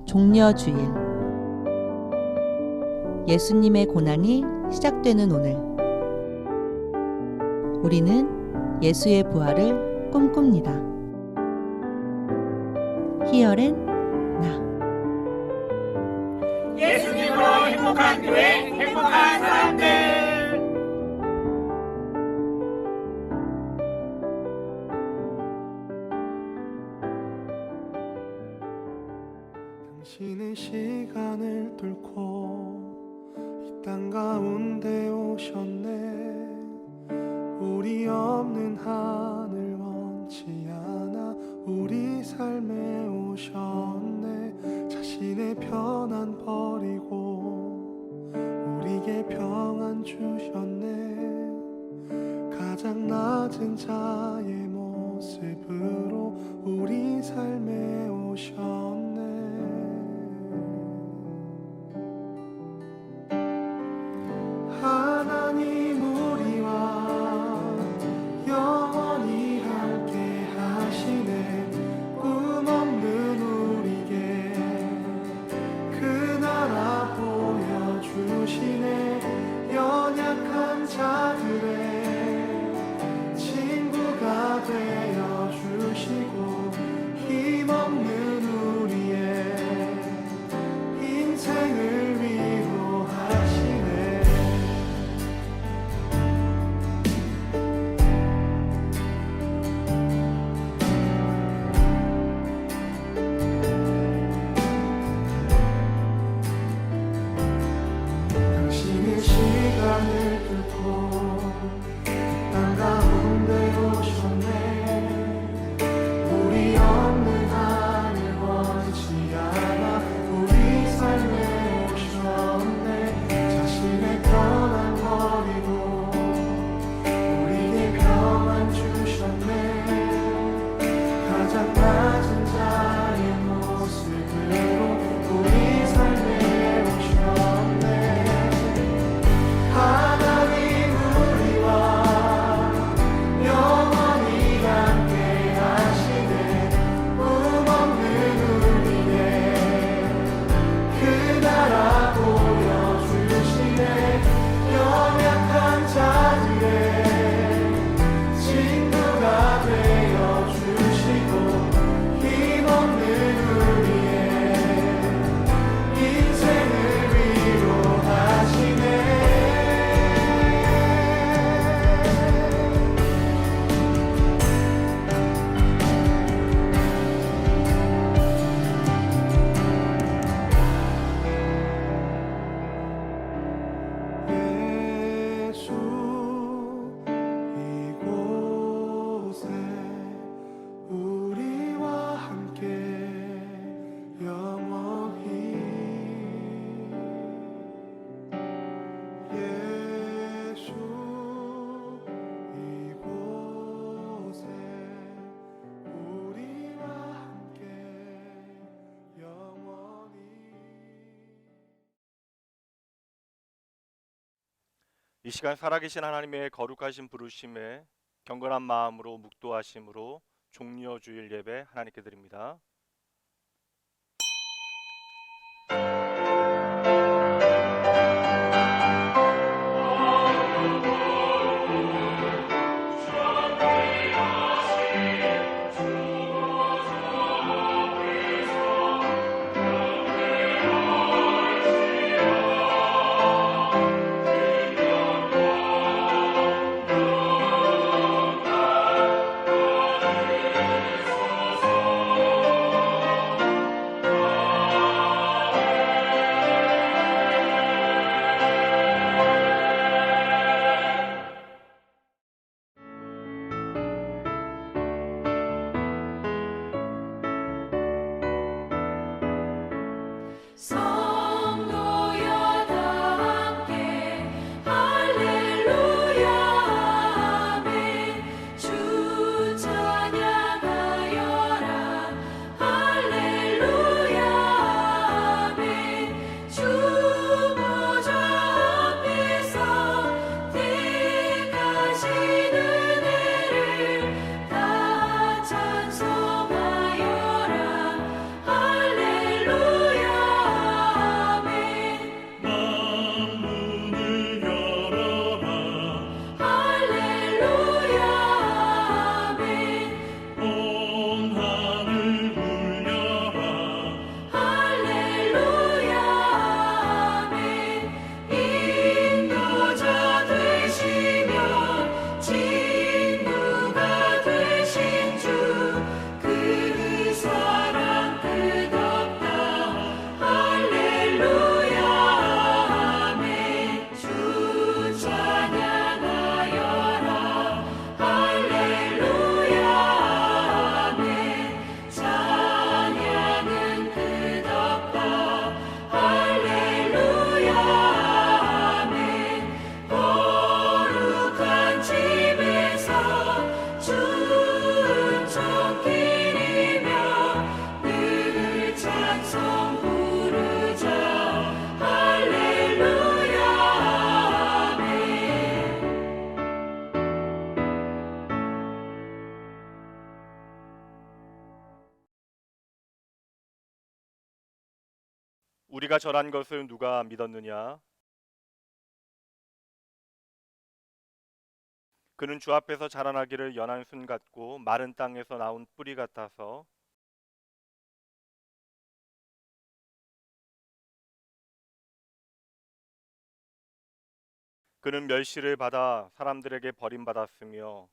종려주일, 예수님의 고난이 시작되는 오늘, 우리는 예수의 부활을 꿈꿉니다. 희열엔 나. 예수님으로 행복한 교회, 행복한 사람들. 당신의 시간을 뚫고 이 땅 가운데 오셨네. 우리 없는 하늘 원치 않아 우리 삶에 오셨네. 자신의 편안 버리고 우리에게 평안 주셨네. 가장 낮은 자의 모습으로 우리 삶에 오셨네. 하나님 우리와 영원히 함께 하시네. 꿈 없는 우리에게 그 나라 보여주시네. 연약한 자들의 친구가 되어주시고 힘없는 우리의 인생을 위로하시네. 당신의 시간을 뚫고 땅 가운데 오셨네. 우리 없는 하늘 원치 않아 우리 삶에 오셨네. 자신의 편안 버리고 우리에게 평안 주셨네. 가장 낮은 자의 모습으로 우리 삶에 오셨네. 하나님 우리와 영원히 함께 하시네. 꿈 없는 우리의 그 나라 보여주시네. 연약한 자들의 친구가 되어주시고 힘없는 우리의 인생을 위로하시네. 예수 이곳에 우리와 함께 영원히. 예수 이곳에 우리와 함께 영원히. 이 시간 살아계신 하나님의 거룩하신 부르심에 경건한 마음으로 묵도하심으로 종려주일 예배 하나님께 드립니다. 우리가 전한 것을 누가 믿었느냐? 그는 주 앞에서 자라나기를 연한 순 같고 마른 땅에서 나온 뿌리 같아서 그는 멸시를 받아 사람들에게 버림받았으며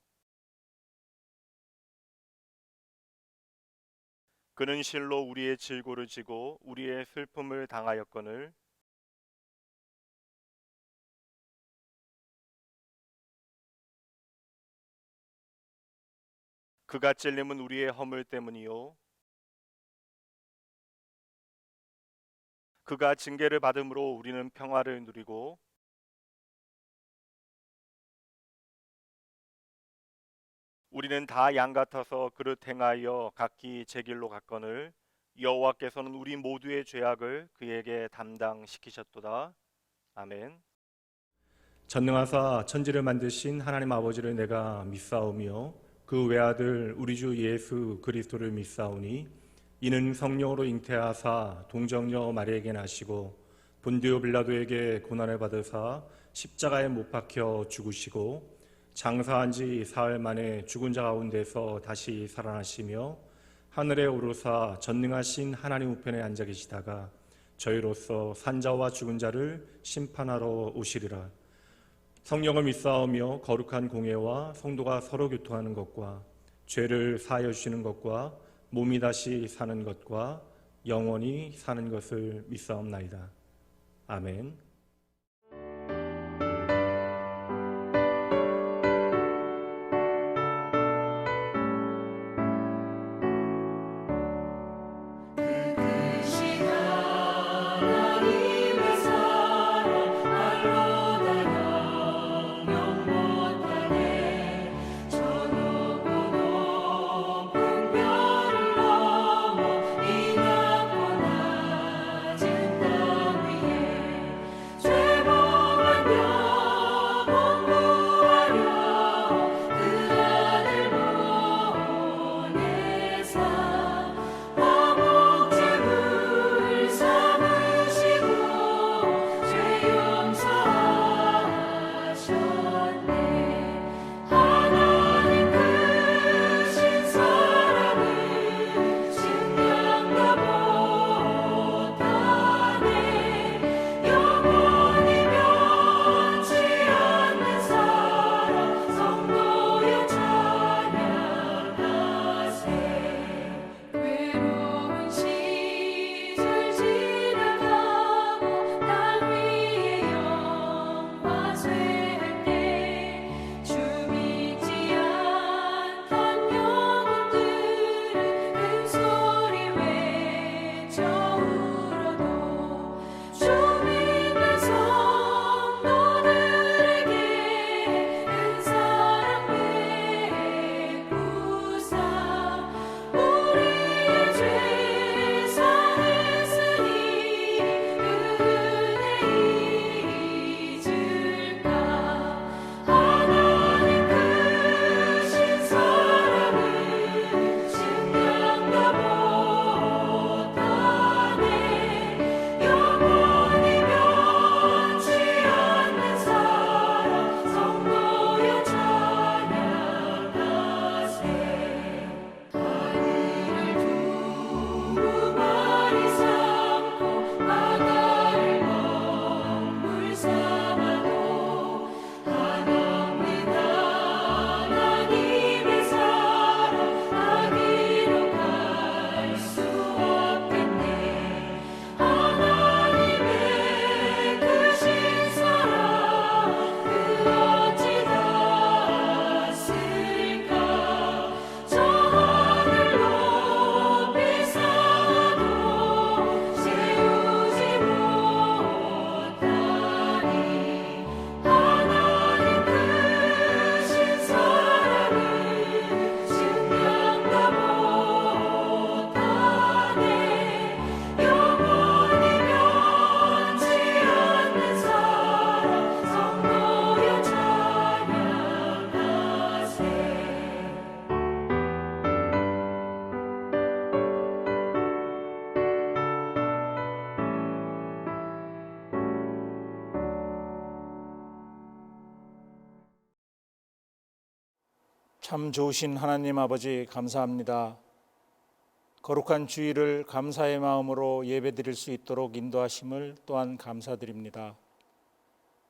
그는 실로 우리의 질고를 지고 우리의 슬픔을 당하였거늘 그가 찔림은 우리의 허물 때문이요 그가 징계를 받음으로 우리는 평화를 누리고 우리는 다 양 같아서 그릇 행하여 각기 제 길로 갔거늘 여호와께서는 우리 모두의 죄악을 그에게 담당시키셨도다. 아멘. 전능하사 천지를 만드신 하나님 아버지를 내가 믿사오며 그 외아들 우리 주 예수 그리스도를 믿사오니 이는 성령으로 잉태하사 동정녀 마리에게 나시고 본디오 빌라도에게 고난을 받으사 십자가에 못 박혀 죽으시고 장사한 지 사흘 만에 죽은 자 가운데서 다시 살아나시며 하늘에 오르사 전능하신 하나님 우편에 앉아 계시다가 저희로서 산자와 죽은 자를 심판하러 오시리라. 성령을 믿사오며 거룩한 공예와 성도가 서로 교통하는 것과 죄를 사하여 주시는 것과 몸이 다시 사는 것과 영원히 사는 것을 믿사옵나이다. 아멘. 우리의 죄 참 좋으신 하나님 아버지 감사합니다. 거룩한 주일을 감사의 마음으로 예배드릴 수 있도록 인도하심을 또한 감사드립니다.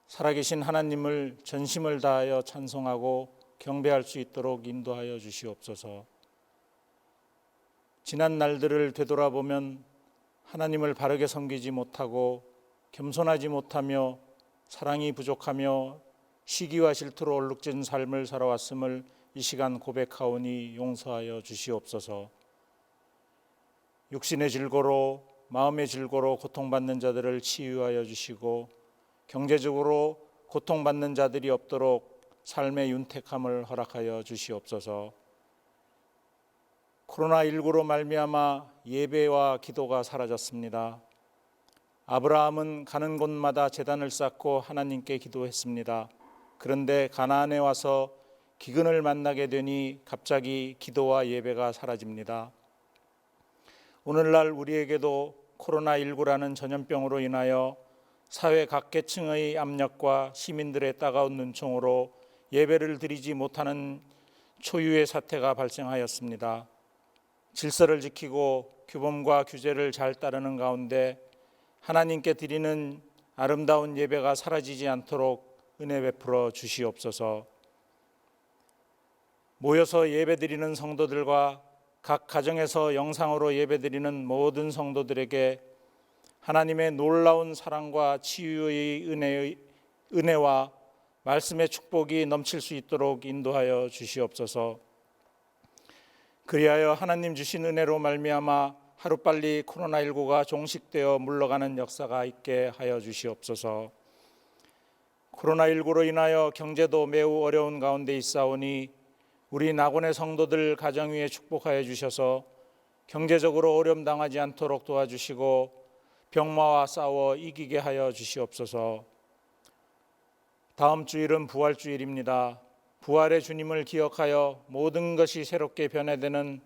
살아계신 하나님을 전심을 다하여 찬송하고 경배할 수 있도록 인도하여 주시옵소서. 지난 날들을 되돌아보면 하나님을 바르게 섬기지 못하고 겸손하지 못하며 사랑이 부족하며 시기와 질투로 얼룩진 삶을 살아왔음을 이 시간 고백하오니 용서하여 주시옵소서. 육신의 질고로 마음의 질고로 고통받는 자들을 치유하여 주시고 경제적으로 고통받는 자들이 없도록 삶의 윤택함을 허락하여 주시옵소서. 코로나19로 말미암아 예배와 기도가 사라졌습니다. 아브라함은 가는 곳마다 제단을 쌓고 하나님께 기도했습니다. 그런데 가나안에 와서 기근을 만나게 되니 갑자기 기도와 예배가 사라집니다. 오늘날 우리에게도 코로나19라는 전염병으로 인하여 사회 각 계층의 압력과 시민들의 따가운 눈총으로 예배를 드리지 못하는 초유의 사태가 발생하였습니다. 질서를 지키고 규범과 규제를 잘 따르는 가운데 하나님께 드리는 아름다운 예배가 사라지지 않도록 은혜 베풀어 주시옵소서. 모여서 예배드리는 성도들과 각 가정에서 영상으로 예배드리는 모든 성도들에게 하나님의 놀라운 사랑과 치유의 은혜와 말씀의 축복이 넘칠 수 있도록 인도하여 주시옵소서. 그리하여 하나님 주신 은혜로 말미암아 하루빨리 코로나19가 종식되어 물러가는 역사가 있게 하여 주시옵소서. 코로나19로 인하여 경제도 매우 어려운 가운데 있사오니 우리 낙원의 성도들 가정 위에 축복하여 주셔서 경제적으로 어려움 당하지 않도록 도와주시고 병마와 싸워 이기게 하여 주시옵소서. 다음 주일은 부활주일입니다. 부활의 주님을 기억하여 모든 것이 새롭게 변화되는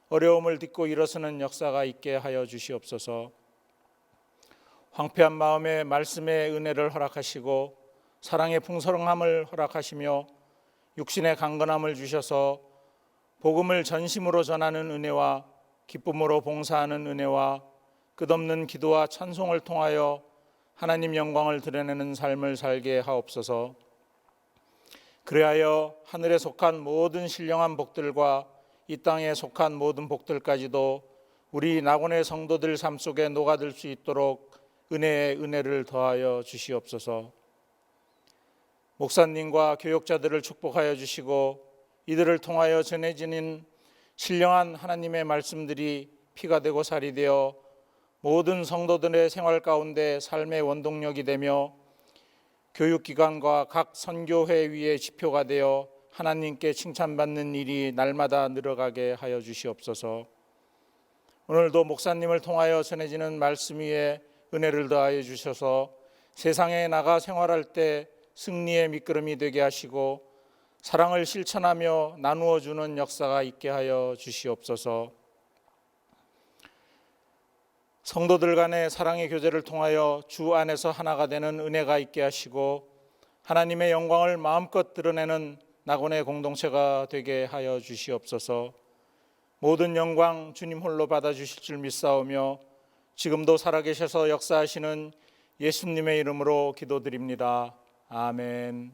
어려움을 딛고 일어서는 역사가 있게 하여 주시옵소서. 황폐한 마음에 말씀의 은혜를 허락하시고 사랑의 풍성함을 허락하시며 육신의 강건함을 주셔서 복음을 전심으로 전하는 은혜와 기쁨으로 봉사하는 은혜와 끝없는 기도와 찬송을 통하여 하나님 영광을 드러내는 삶을 살게 하옵소서. 그리하여 하늘에 속한 모든 신령한 복들과 이 땅에 속한 모든 복들까지도 우리 낙원의 성도들 삶 속에 녹아들 수 있도록 은혜의 은혜를 더하여 주시옵소서. 목사님과 교육자들을 축복하여 주시고 이들을 통하여 전해지는 신령한 하나님의 말씀들이 피가 되고 살이 되어 모든 성도들의 생활 가운데 삶의 원동력이 되며 교육기관과 각 선교회 위의 지표가 되어 하나님께 칭찬받는 일이 날마다 늘어가게 하여 주시옵소서. 오늘도 목사님을 통하여 전해지는 말씀 위에 은혜를 더하여 주셔서 세상에 나가 생활할 때 승리의 미끄럼이 되게 하시고 사랑을 실천하며 나누어 주는 역사가 있게 하여 주시옵소서. 성도들 간의 사랑의 교제를 통하여 주 안에서 하나가 되는 은혜가 있게 하시고 하나님의 영광을 마음껏 드러내는 낙원의 공동체가 되게 하여 주시옵소서. 모든 영광 주님 홀로 받아주실 줄 믿사오며 지금도 살아계셔서 역사하시는 예수님의 이름으로 기도드립니다. 아멘.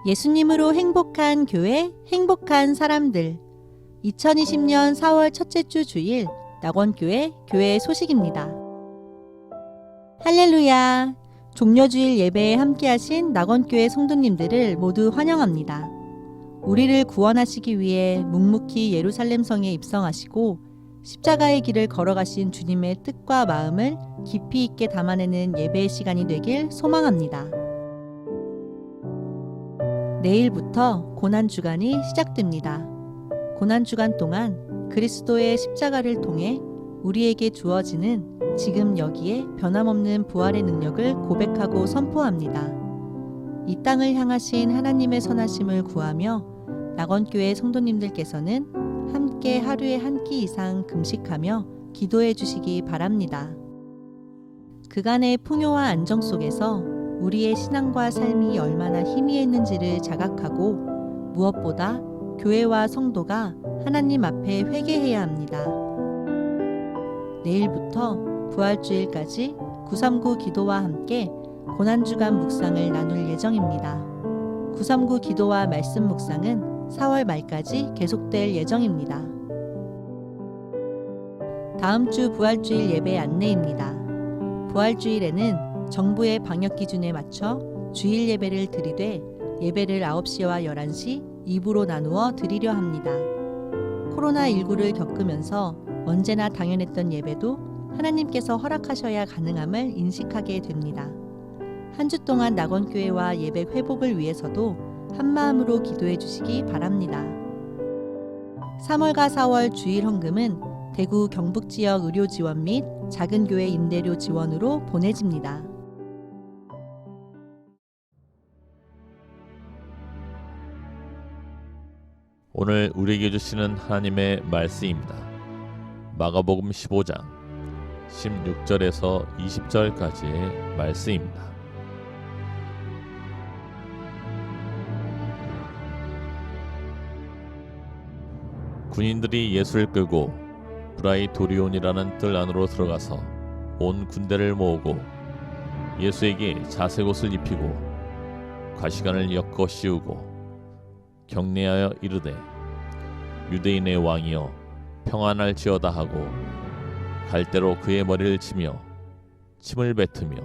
예수님으로 행복한 교회, 행복한 사람들. 2020년 4월 첫째 주 주일 낙원교회 교회 소식입니다. 할렐루야! 종려주일 예배에 함께하신 낙원교회 성도님들을 모두 환영합니다. 우리를 구원하시기 위해 묵묵히 예루살렘 성에 입성하시고 십자가의 길을 걸어가신 주님의 뜻과 마음을 깊이 있게 담아내는 예배의 시간이 되길 소망합니다. 내일부터 고난주간이 시작됩니다. 고난주간 동안 그리스도의 십자가를 통해 우리에게 주어지는 지금 여기에 변함없는 부활의 능력을 고백하고 선포합니다. 이 땅을 향하신 하나님의 선하심을 구하며 낙원교회 성도님들께서는 함께 하루에 한 끼 이상 금식하며 기도해 주시기 바랍니다. 그간의 풍요와 안정 속에서 우리의 신앙과 삶이 얼마나 희미했는지를 자각하고 무엇보다 교회와 성도가 하나님 앞에 회개해야 합니다. 내일부터 부활주일까지 939 기도와 함께 고난주간 묵상을 나눌 예정입니다. 939 기도와 말씀 묵상은 4월 말까지 계속될 예정입니다. 다음 주 부활주일 예배 안내입니다. 부활주일에는 정부의 방역 기준에 맞춰 주일 예배를 드리되 예배를 9시와 11시 2부로 나누어 드리려 합니다. 코로나19를 겪으면서 언제나 당연했던 예배도 하나님께서 허락하셔야 가능함을 인식하게 됩니다. 한 주 동안 낙원교회와 예배 회복을 위해서도 한마음으로 기도해 주시기 바랍니다. 3월과 4월 주일 헌금은 대구 경북 지역 의료 지원 및 작은 교회 임대료 지원으로 보내집니다. 오늘 우리에게 주시는 하나님의 말씀입니다. 마가복음 15장 16절에서 20절까지의 말씀입니다. 군인들이 예수를 끌고 브라이토리온이라는 뜰 안으로 들어가서 온 군대를 모으고 예수에게 자색옷을 입히고 가시관을 엮어 씌우고 경례하여 이르되 유대인의 왕이여 평안할지어다 하고 갈대로 그의 머리를 치며 침을 뱉으며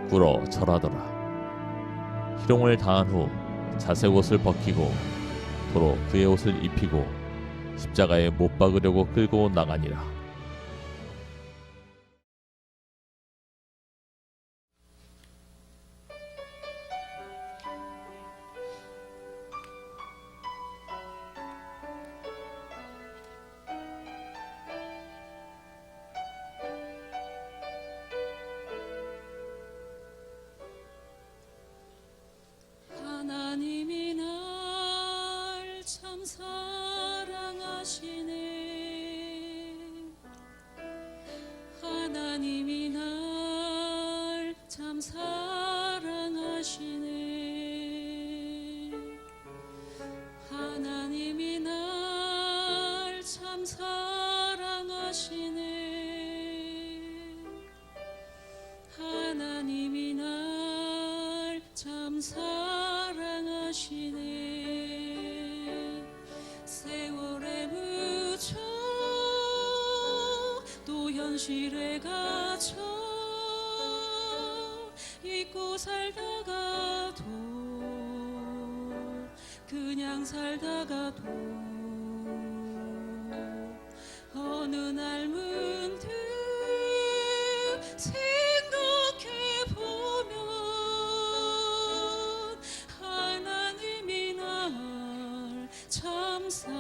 꿇어 절하더라. 희롱을 당한 후 자색옷을 벗기고 도로 그의 옷을 입히고 십자가에 못 박으려고 끌고 나가니라. 하나님이 날 참 사랑하시네. 하나님이 날 참 사랑하시네. 하나님이 날 참 사랑하시네. 하나님이 날 참 사랑하시네. 세월에 묻혀 또 현실에 갇혀 잊고 살다가도 그냥 살다가도 어느 날 문득 생각해보면 하나님이 날 참 사랑하시네.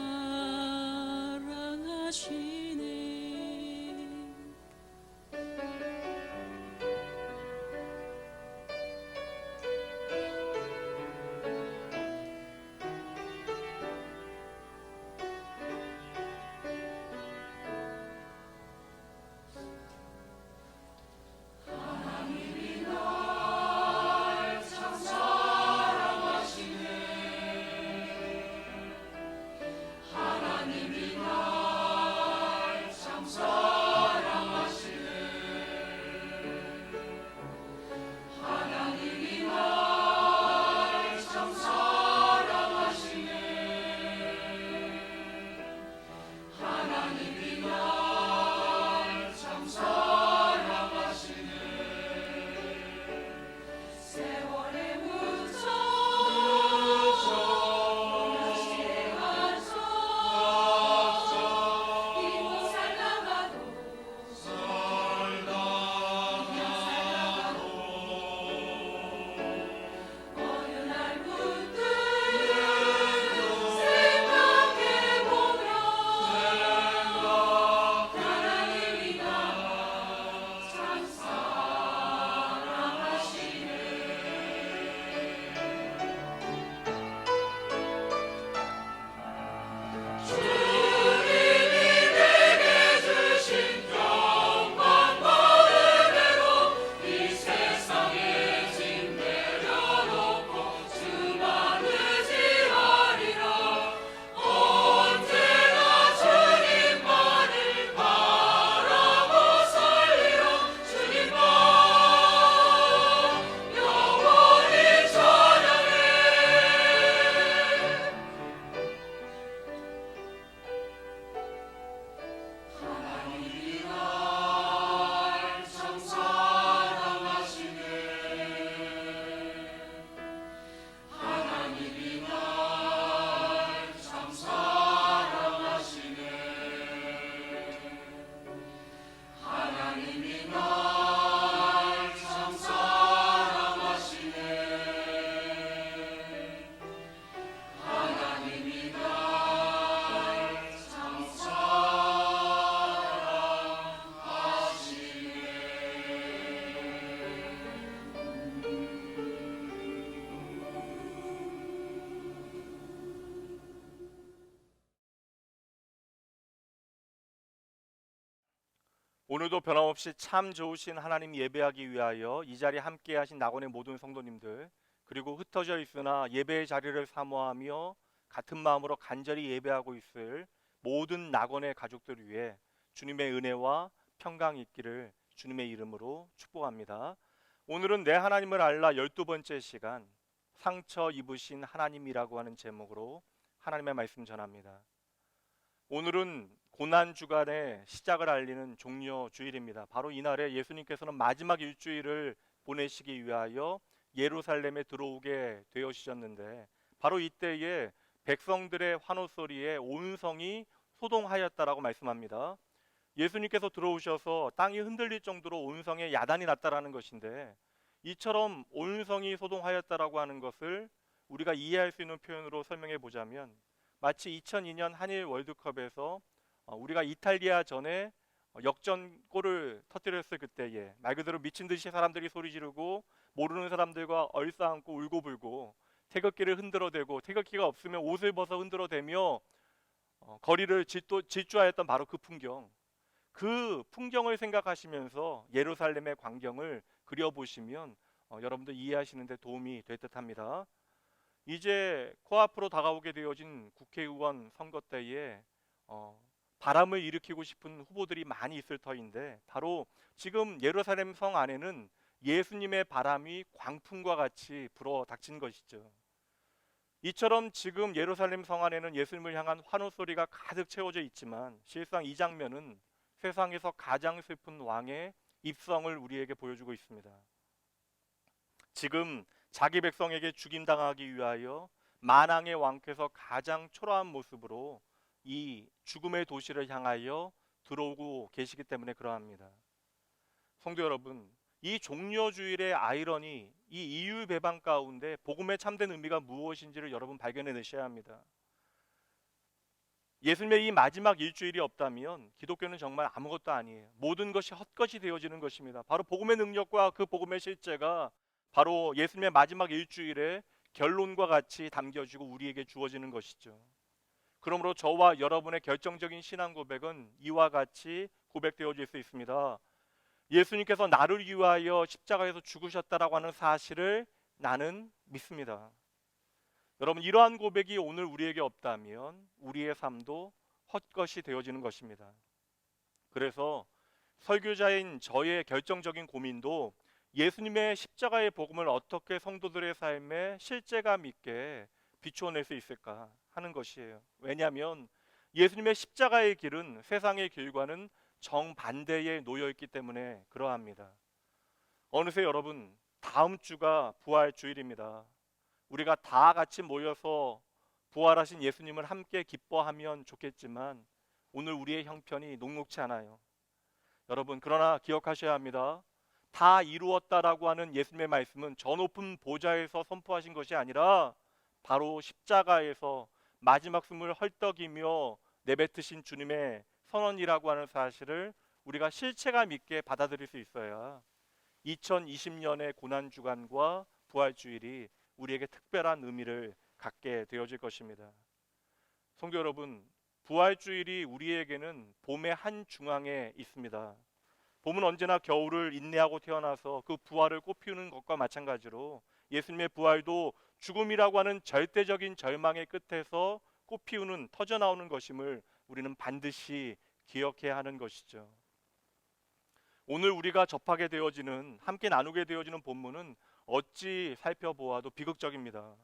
오늘도 변함없이 참 좋으신 하나님 예배하기 위하여 이 자리에 함께하신 낙원의 모든 성도님들, 그리고 흩어져 있으나 예배의 자리를 사모하며 같은 마음으로 간절히 예배하고 있을 모든 낙원의 가족들 위해 주님의 은혜와 평강이 있기를 주님의 이름으로 축복합니다. 오늘은 내 하나님을 알라 12번째 시간, 상처 입으신 하나님이라고 하는 제목으로 하나님의 말씀 전합니다. 오늘은 고난 주간의 시작을 알리는 종려 주일입니다. 바로 이날에 예수님께서는 마지막 일주일을 보내시기 위하여 예루살렘에 들어오게 되어지셨는데, 바로 이때에 백성들의 환호 소리에 온 성이 소동하였다라고 말씀합니다. 예수님께서 들어오셔서 땅이 흔들릴 정도로 온 성에 야단이 났다라는 것인데, 이처럼 온 성이 소동하였다라고 하는 것을 우리가 이해할 수 있는 표현으로 설명해 보자면, 마치 2002년 한일 월드컵에서 우리가 이탈리아 전에 역전골을 터뜨렸을 그때에 말 그대로 미친 듯이 사람들이 소리 지르고 모르는 사람들과 얼싸안고 울고불고 태극기를 흔들어대고 태극기가 없으면 옷을 벗어 흔들어대며 거리를 질주하였던 바로 그 풍경을 생각하시면서 예루살렘의 광경을 그려보시면 여러분들 이해하시는 데 도움이 될 듯합니다. 이제 코앞으로 다가오게 되어진 국회의원 선거 때에 바람을 일으키고 싶은 후보들이 많이 있을 터인데, 바로 지금 예루살렘 성 안에는 예수님의 바람이 광풍과 같이 불어 닥친 것이죠. 이처럼 지금 예루살렘 성 안에는 예수님을 향한 환호 소리가 가득 채워져 있지만, 실상 이 장면은 세상에서 가장 슬픈 왕의 입성을 우리에게 보여주고 있습니다. 지금 자기 백성에게 죽임당하기 위하여 만왕의 왕께서 가장 초라한 모습으로 이 죽음의 도시를 향하여 들어오고 계시기 때문에 그러합니다. 성도 여러분, 이 종려주일의 아이러니, 이 이율배반 가운데 복음의 참된 의미가 무엇인지를 여러분 발견해내셔야 합니다. 예수님의 이 마지막 일주일이 없다면 기독교는 정말 아무것도 아니에요. 모든 것이 헛것이 되어지는 것입니다. 바로 복음의 능력과 그 복음의 실제가 바로 예수님의 마지막 일주일의 결론과 같이 담겨지고 우리에게 주어지는 것이죠. 그러므로 저와 여러분의 결정적인 신앙 고백은 이와 같이 고백되어질 수 있습니다. 예수님께서 나를 위하여 십자가에서 죽으셨다라고 하는 사실을 나는 믿습니다. 여러분, 이러한 고백이 오늘 우리에게 없다면 우리의 삶도 헛것이 되어지는 것입니다. 그래서 설교자인 저의 결정적인 고민도 예수님의 십자가의 복음을 어떻게 성도들의 삶에 실제감 있게 비추어낼 수 있을까 하는 것이에요. 왜냐하면 예수님의 십자가의 길은 세상의 길과는 정반대에 놓여있기 때문에 그러합니다. 어느새 여러분, 다음 주가 부활 주일입니다. 우리가 다 같이 모여서 부활하신 예수님을 함께 기뻐하면 좋겠지만 오늘 우리의 형편이 녹록치 않아요. 여러분, 그러나 기억하셔야 합니다. 다 이루었다라고 하는 예수님의 말씀은 저 높은 보좌에서 선포하신 것이 아니라 바로 십자가에서 마지막 숨을 헐떡이며 내뱉으신 주님의 선언이라고 하는 사실을 우리가 실체감 있게 받아들일 수 있어야 2020년의 고난주간과 부활주일이 우리에게 특별한 의미를 갖게 되어질 것입니다. 성도 여러분, 부활주일이 우리에게는 봄의 한 중앙에 있습니다. 봄은 언제나 겨울을 인내하고 태어나서 그 부활을 꽃피우는 것과 마찬가지로 예수님의 부활도 죽음이라고 하는 절대적인 절망의 끝에서 꽃피우는, 터져나오는 것임을 우리는 반드시 기억해야 하는 것이죠. 오늘 우리가 접하게 되어지는, 함께 나누게 되어지는 본문은 어찌 살펴보아도 비극적입니다.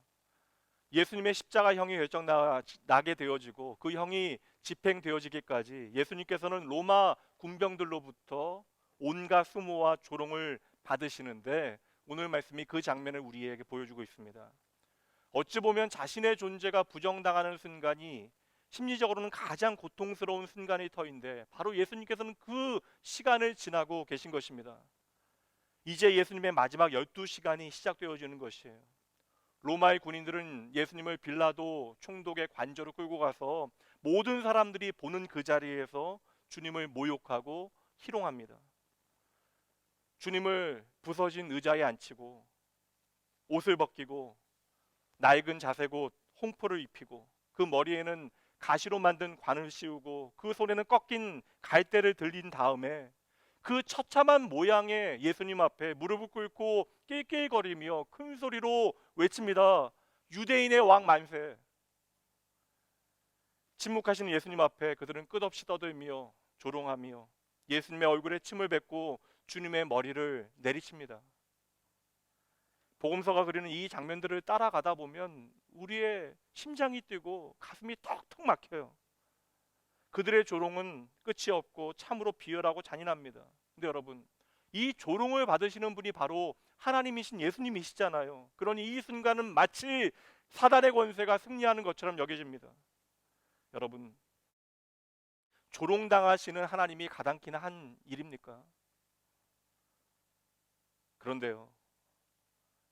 예수님의 십자가 형이 결정나게 되어지고 그 형이 집행되어지기까지 예수님께서는 로마 군병들로부터 온갖 수모와 조롱을 받으시는데, 오늘 말씀이 그 장면을 우리에게 보여주고 있습니다. 어찌 보면 자신의 존재가 부정당하는 순간이 심리적으로는 가장 고통스러운 순간일 터인데, 바로 예수님께서는 그 시간을 지나고 계신 것입니다. 이제 예수님의 마지막 12시간이 시작되어지는 것이에요. 로마의 군인들은 예수님을 빌라도 총독의 관저로 끌고 가서 모든 사람들이 보는 그 자리에서 주님을 모욕하고 희롱합니다. 주님을 부서진 의자에 앉히고 옷을 벗기고 낡은 자색옷 홍포를 입히고 그 머리에는 가시로 만든 관을 씌우고 그 손에는 꺾인 갈대를 들린 다음에 그 처참한 모양의 예수님 앞에 무릎을 꿇고 낄낄거리며 큰 소리로 외칩니다. 유대인의 왕 만세. 침묵하시는 예수님 앞에 그들은 끝없이 떠들며 조롱하며 예수님의 얼굴에 침을 뱉고 주님의 머리를 내리칩니다. 복음서가 그리는 이 장면들을 따라가다 보면 우리의 심장이 뛰고 가슴이 턱턱 막혀요. 그들의 조롱은 끝이 없고 참으로 비열하고 잔인합니다. 근데 여러분, 이 조롱을 받으시는 분이 바로 하나님이신 예수님이시잖아요. 그러니 이 순간은 마치 사단의 권세가 승리하는 것처럼 여겨집니다. 여러분, 조롱당하시는 하나님이 가당키나 한 일입니까? 그런데요,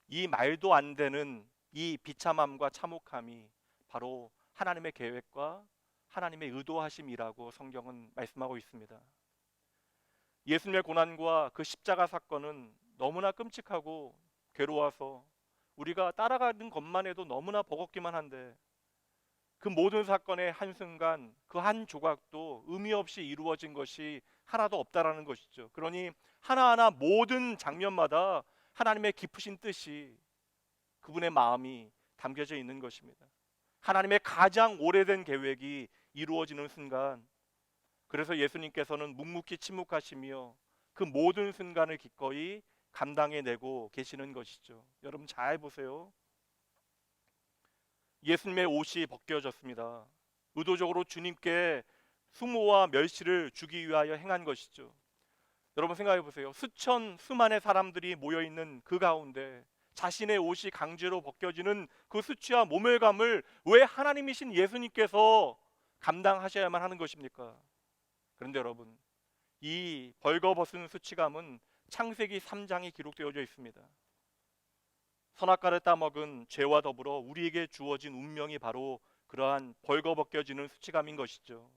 이 말도 안 되는 이 비참함과 참혹함이 바로 하나님의 계획과 하나님의 의도하심이라고 성경은 말씀하고 있습니다. 예수님의 고난과 그 십자가 사건은 너무나 끔찍하고 괴로워서 우리가 따라가는 것만 해도 너무나 버겁기만 한데, 그 모든 사건의 한순간 그 한 조각도 의미 없이 이루어진 것이 하나도 없다라는 것이죠. 그러니 하나하나 모든 장면마다 하나님의 깊으신 뜻이, 그분의 마음이 담겨져 있는 것입니다. 하나님의 가장 오래된 계획이 이루어지는 순간, 그래서 예수님께서는 묵묵히 침묵하시며 그 모든 순간을 기꺼이 감당해내고 계시는 것이죠. 여러분 잘 보세요. 예수님의 옷이 벗겨졌습니다. 의도적으로 주님께 수모와 멸시를 주기 위하여 행한 것이죠. 여러분 생각해 보세요. 수만의 사람들이 모여 있는 그 가운데 자신의 옷이 강제로 벗겨지는 그 수치와 모멸감을 왜 하나님이신 예수님께서 감당하셔야만 하는 것입니까? 그런데 여러분, 이 벌거벗은 수치감은 창세기 3장에 기록되어져 있습니다. 선악과를 따먹은 죄와 더불어 우리에게 주어진 운명이 바로 그러한 벌거벗겨지는 수치감인 것이죠.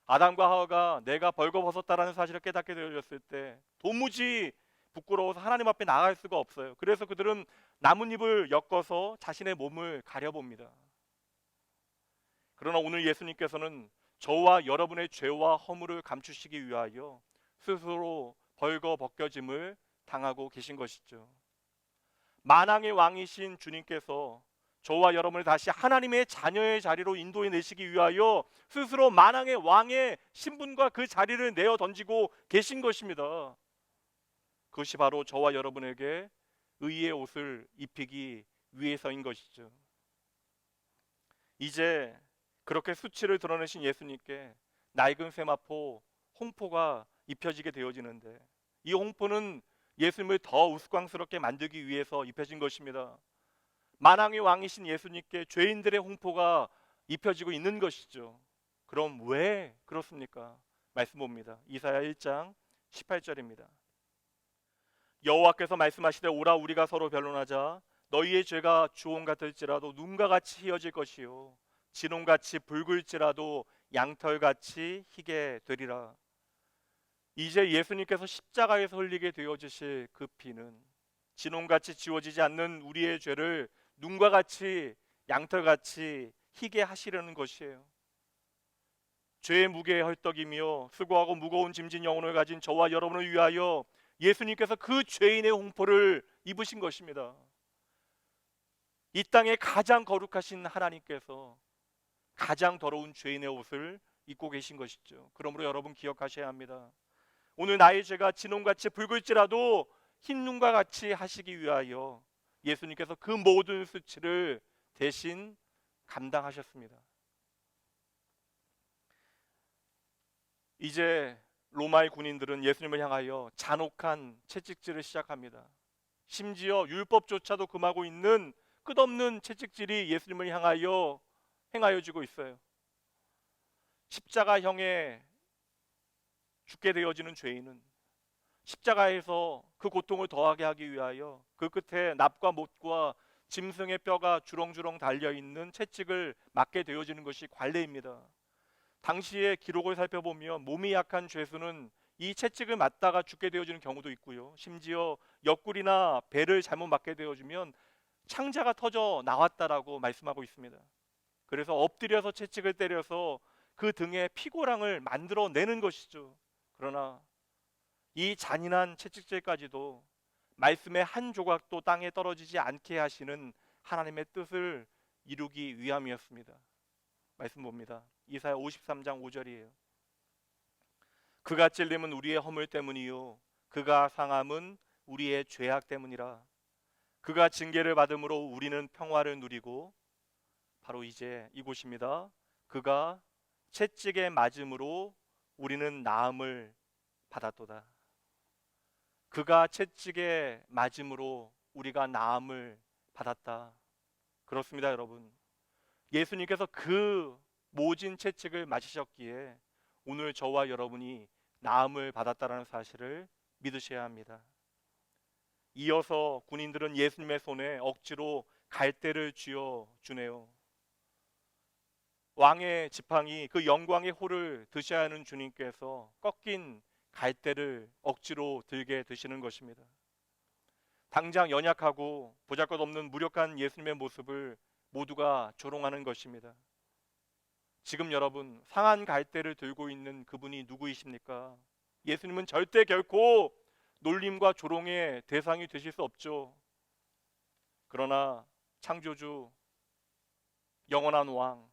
아담과 하와가 내가 벌거벗었다라는 사실을 깨닫게 되어졌을 때 도무지 부끄러워서 하나님 앞에 나갈 수가 없어요. 그래서 그들은 나뭇잎을 엮어서 자신의 몸을 가려봅니다. 그러나 오늘 예수님께서는 저와 여러분의 죄와 허물을 감추시기 위하여 스스로 벌거벗겨짐을 당하고 계신 것이죠. 만왕의 왕이신 주님께서 저와 여러분을 다시 하나님의 자녀의 자리로 인도해 내시기 위하여 스스로 만왕의 왕의 신분과 그 자리를 내어 던지고 계신 것입니다. 그것이 바로 저와 여러분에게 의의 옷을 입히기 위해서인 것이죠. 이제 그렇게 수치를 드러내신 예수님께 낡은 세마포 홍포가 입혀지게 되어지는데, 이 홍포는 예수님을 더 우스꽝스럽게 만들기 위해서 입혀진 것입니다. 만왕의 왕이신 예수님께 죄인들의 홍포가 입혀지고 있는 것이죠. 그럼 왜 그렇습니까? 말씀 봅니다. 이사야 1장 18절입니다. 여호와께서 말씀하시되 오라 우리가 서로 변론하자. 너희의 죄가 주홍 같을지라도 눈과 같이 희어질 것이요 진홍같이 붉을지라도 양털같이 희게 되리라. 이제 예수님께서 십자가에서 흘리게 되어지실 그 피는 진홍같이 지워지지 않는 우리의 죄를 눈과 같이 양털같이 희게 하시려는 것이에요. 죄의 무게에 헐떡이며 수고하고 무거운 짐진 영혼을 가진 저와 여러분을 위하여 예수님께서 그 죄인의 홍포를 입으신 것입니다. 이 땅에 가장 거룩하신 하나님께서 가장 더러운 죄인의 옷을 입고 계신 것이죠. 그러므로 여러분 기억하셔야 합니다. 오늘 나의 죄가 진홍같이 붉을지라도 흰 눈과 같이 하시기 위하여 예수님께서 그 모든 수치를 대신 감당하셨습니다. 이제 로마의 군인들은 예수님을 향하여 잔혹한 채찍질을 시작합니다. 심지어 율법조차도 금하고 있는 끝없는 채찍질이 예수님을 향하여 행하여지고 있어요. 십자가형에 죽게 되어지는 죄인은 십자가에서 그 고통을 더하게 하기 위하여 그 끝에 납과 못과 짐승의 뼈가 주렁주렁 달려있는 채찍을 맞게 되어지는 것이 관례입니다. 당시의 기록을 살펴보면 몸이 약한 죄수는 이 채찍을 맞다가 죽게 되어지는 경우도 있고요. 심지어 옆구리나 배를 잘못 맞게 되어지면 창자가 터져 나왔다라고 말씀하고 있습니다. 그래서 엎드려서 채찍을 때려서 그 등에 피고랑을 만들어내는 것이죠. 그러나 이 잔인한 채찍질까지도 말씀의 한 조각도 땅에 떨어지지 않게 하시는 하나님의 뜻을 이루기 위함이었습니다. 말씀 봅니다. 이사야 53장 5절이에요. 그가 찔림은 우리의 허물 때문이요 그가 상함은 우리의 죄악 때문이라. 그가 징계를 받음으로 우리는 평화를 누리고, 바로 이제 이곳입니다. 그가 채찍에 맞음으로 우리는 나음을 받았도다. 그가 채찍에 맞음으로 우리가 나음을 받았다. 그렇습니다, 여러분. 예수님께서 그 모진 채찍을 맞으셨기에 오늘 저와 여러분이 나음을 받았다는 사실을 믿으셔야 합니다. 이어서 군인들은 예수님의 손에 억지로 갈대를 쥐어 주네요. 왕의 지팡이, 그 영광의 호를 드셔야 하는 주님께서 꺾인 갈대를 억지로 들게 되시는 것입니다. 당장 연약하고 보잘것없는 무력한 예수님의 모습을 모두가 조롱하는 것입니다. 지금 여러분, 상한 갈대를 들고 있는 그분이 누구이십니까? 예수님은 절대 결코 놀림과 조롱의 대상이 되실 수 없죠. 그러나 창조주, 영원한 왕,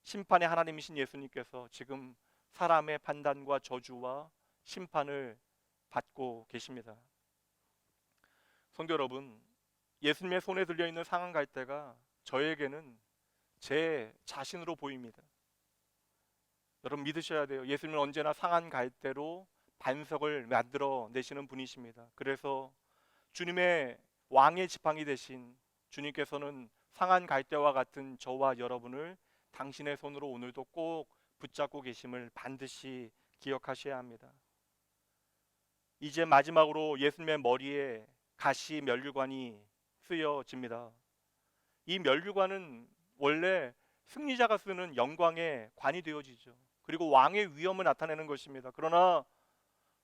심판의 하나님이신 예수님께서 지금 사람의 판단과 저주와 심판을 받고 계십니다. 성도 여러분, 예수님의 손에 들려있는 상한 갈대가 저에게는 제 자신으로 보입니다. 여러분 믿으셔야 돼요. 예수님은 언제나 상한 갈대로 반석을 만들어 내시는 분이십니다. 그래서 주님의 왕의 지팡이 되신 주님께서는 상한 갈대와 같은 저와 여러분을 당신의 손으로 오늘도 꼭 붙잡고 계심을 반드시 기억하셔야 합니다. 이제 마지막으로 예수님의 머리에 가시 면류관이 쓰여집니다. 이 면류관은 원래 승리자가 쓰는 영광의 관이 되어지죠. 그리고 왕의 위엄을 나타내는 것입니다. 그러나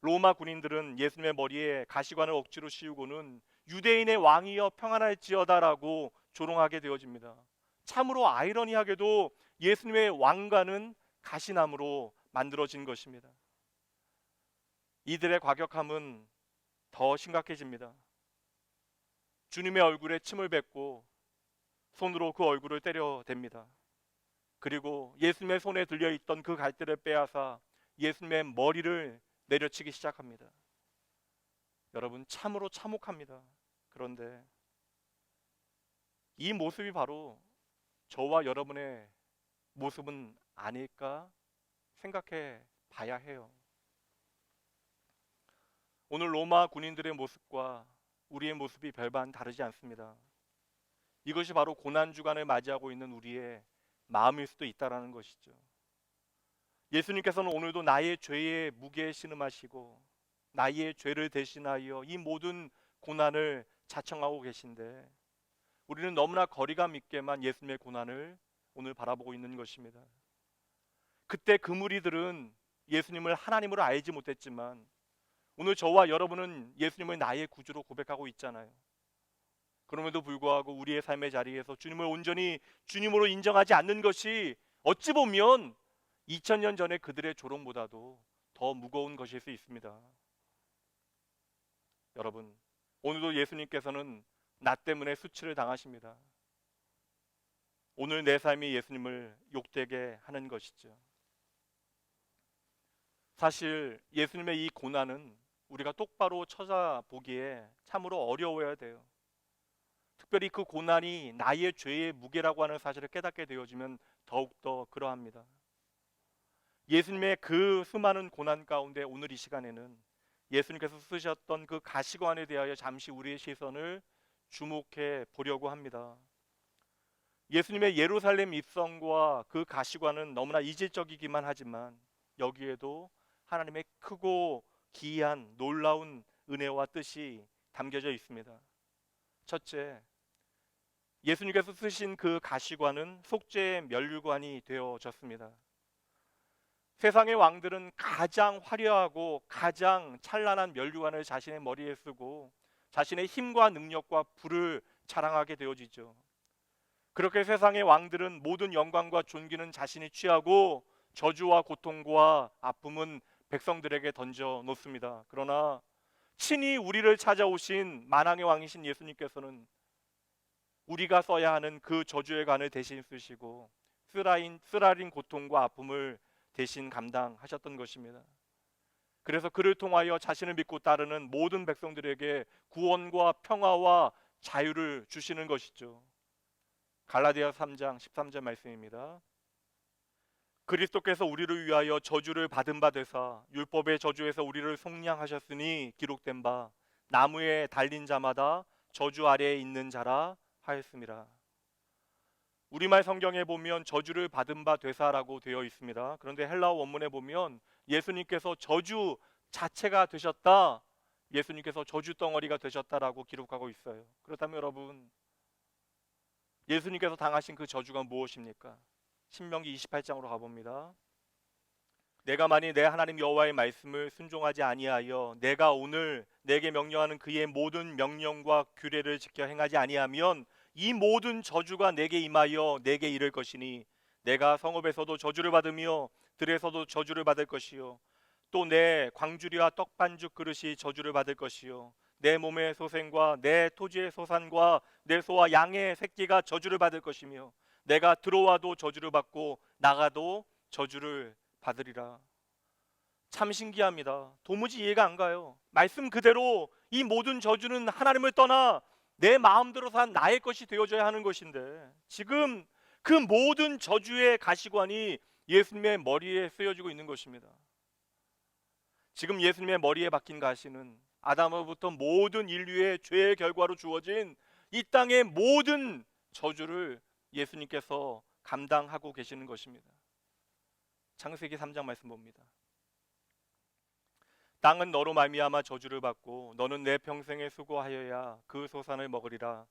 로마 군인들은 예수님의 머리에 가시관을 억지로 씌우고는 유대인의 왕이여 평안할지어다라고 조롱하게 되어집니다. 참으로 아이러니하게도 예수님의 왕관은 가시나무로 만들어진 것입니다. 이들의 과격함은 더 심각해집니다. 주님의 얼굴에 침을 뱉고 손으로 그 얼굴을 때려댑니다. 그리고 예수님의 손에 들려있던 그 갈대를 빼앗아 예수님의 머리를 내려치기 시작합니다. 여러분 참으로 참혹합니다. 그런데 이 모습이 바로 저와 여러분의 모습은 아닐까 생각해 봐야 해요. 오늘 로마 군인들의 모습과 우리의 모습이 별반 다르지 않습니다. 이것이 바로 고난주간을 맞이하고 있는 우리의 마음일 수도 있다라는 것이죠. 예수님께서는 오늘도 나의 죄의 무게에 신음하시고 나의 죄를 대신하여 이 모든 고난을 자청하고 계신데 우리는 너무나 거리감 있게만 예수님의 고난을 오늘 바라보고 있는 것입니다. 그때 그 무리들은 예수님을 하나님으로 알지 못했지만 오늘 저와 여러분은 예수님을 나의 구주로 고백하고 있잖아요. 그럼에도 불구하고 우리의 삶의 자리에서 주님을 온전히 주님으로 인정하지 않는 것이 어찌 보면 2000년 전의 그들의 조롱보다도 더 무거운 것일 수 있습니다. 여러분, 오늘도 예수님께서는 나 때문에 수치를 당하십니다. 오늘 내 삶이 예수님을 욕되게 하는 것이죠. 사실 예수님의 이 고난은 우리가 똑바로 찾아보기에 참으로 어려워야 돼요. 특별히 그 고난이 나의 죄의 무게라고 하는 사실을 깨닫게 되어지면 더욱더 그러합니다. 예수님의 그 수많은 고난 가운데 오늘 이 시간에는 예수님께서 쓰셨던 그 가시관에 대하여 잠시 우리의 시선을 주목해 보려고 합니다. 예수님의 예루살렘 입성과 그 가시관은 너무나 이질적이기만 하지만 여기에도 하나님의 크고 기이한 놀라운 은혜와 뜻이 담겨져 있습니다. 첫째, 예수님께서 쓰신 그 가시관은 속죄의 면류관이 되어졌습니다. 세상의 왕들은 가장 화려하고 가장 찬란한 면류관을 자신의 머리에 쓰고 자신의 힘과 능력과 부를 자랑하게 되어지죠. 그렇게 세상의 왕들은 모든 영광과 존귀는 자신이 취하고 저주와 고통과 아픔은 백성들에게 던져 놓습니다. 그러나 친히 우리를 찾아오신 만왕의 왕이신 예수님께서는 우리가 써야 하는 그 저주의 관을 대신 쓰시고 쓰라린 고통과 아픔을 대신 감당하셨던 것입니다. 그래서 그를 통하여 자신을 믿고 따르는 모든 백성들에게 구원과 평화와 자유를 주시는 것이죠. 갈라디아 3장 13절 말씀입니다. 그리스도께서 우리를 위하여 저주를 받은 바 되사 율법의 저주에서 우리를 속량하셨으니 기록된 바 나무에 달린 자마다 저주 아래에 있는 자라 하였습니다. 우리말 성경에 보면 저주를 받은 바 되사라고 되어 있습니다. 그런데 헬라어 원문에 보면 예수님께서 저주 자체가 되셨다, 예수님께서 저주 덩어리가 되셨다라고 기록하고 있어요. 그렇다면 여러분, 예수님께서 당하신 그 저주가 무엇입니까? 신명기 28장으로 가봅니다. 내가 만일 내 하나님 여호와의 말씀을 순종하지 아니하여 내가 오늘 내게 명령하는 그의 모든 명령과 규례를 지켜 행하지 아니하면 이 모든 저주가 내게 임하여 내게 이를 것이니 내가 성읍에서도 저주를 받으며 들에서도 저주를 받을 것이요 또 내 광주리와 떡반죽 그릇이 저주를 받을 것이요 내 몸의 소생과 내 토지의 소산과 내 소와 양의 새끼가 저주를 받을 것이며 내가 들어와도 저주를 받고 나가도 저주를 받으리라. 참 신기합니다. 도무지 이해가 안 가요. 말씀 그대로 이 모든 저주는 하나님을 떠나 내 마음대로 산 나의 것이 되어져야 하는 것인데 지금 그 모든 저주의 가시관이 예수님의 머리에 쓰여지고 있는 것입니다. 지금 예수님의 머리에 박힌 가시는 아담으로부터 모든 인류의 죄의 결과로 주어진 이 땅의 모든 저주를 예수님께서 감당하고 계시는 것입니다. 창세기 3장 말씀 봅니다. 땅은 너로 말미암아 저주를 받고 너는 내 평생에 수고하여야 그 소산을 먹으리라.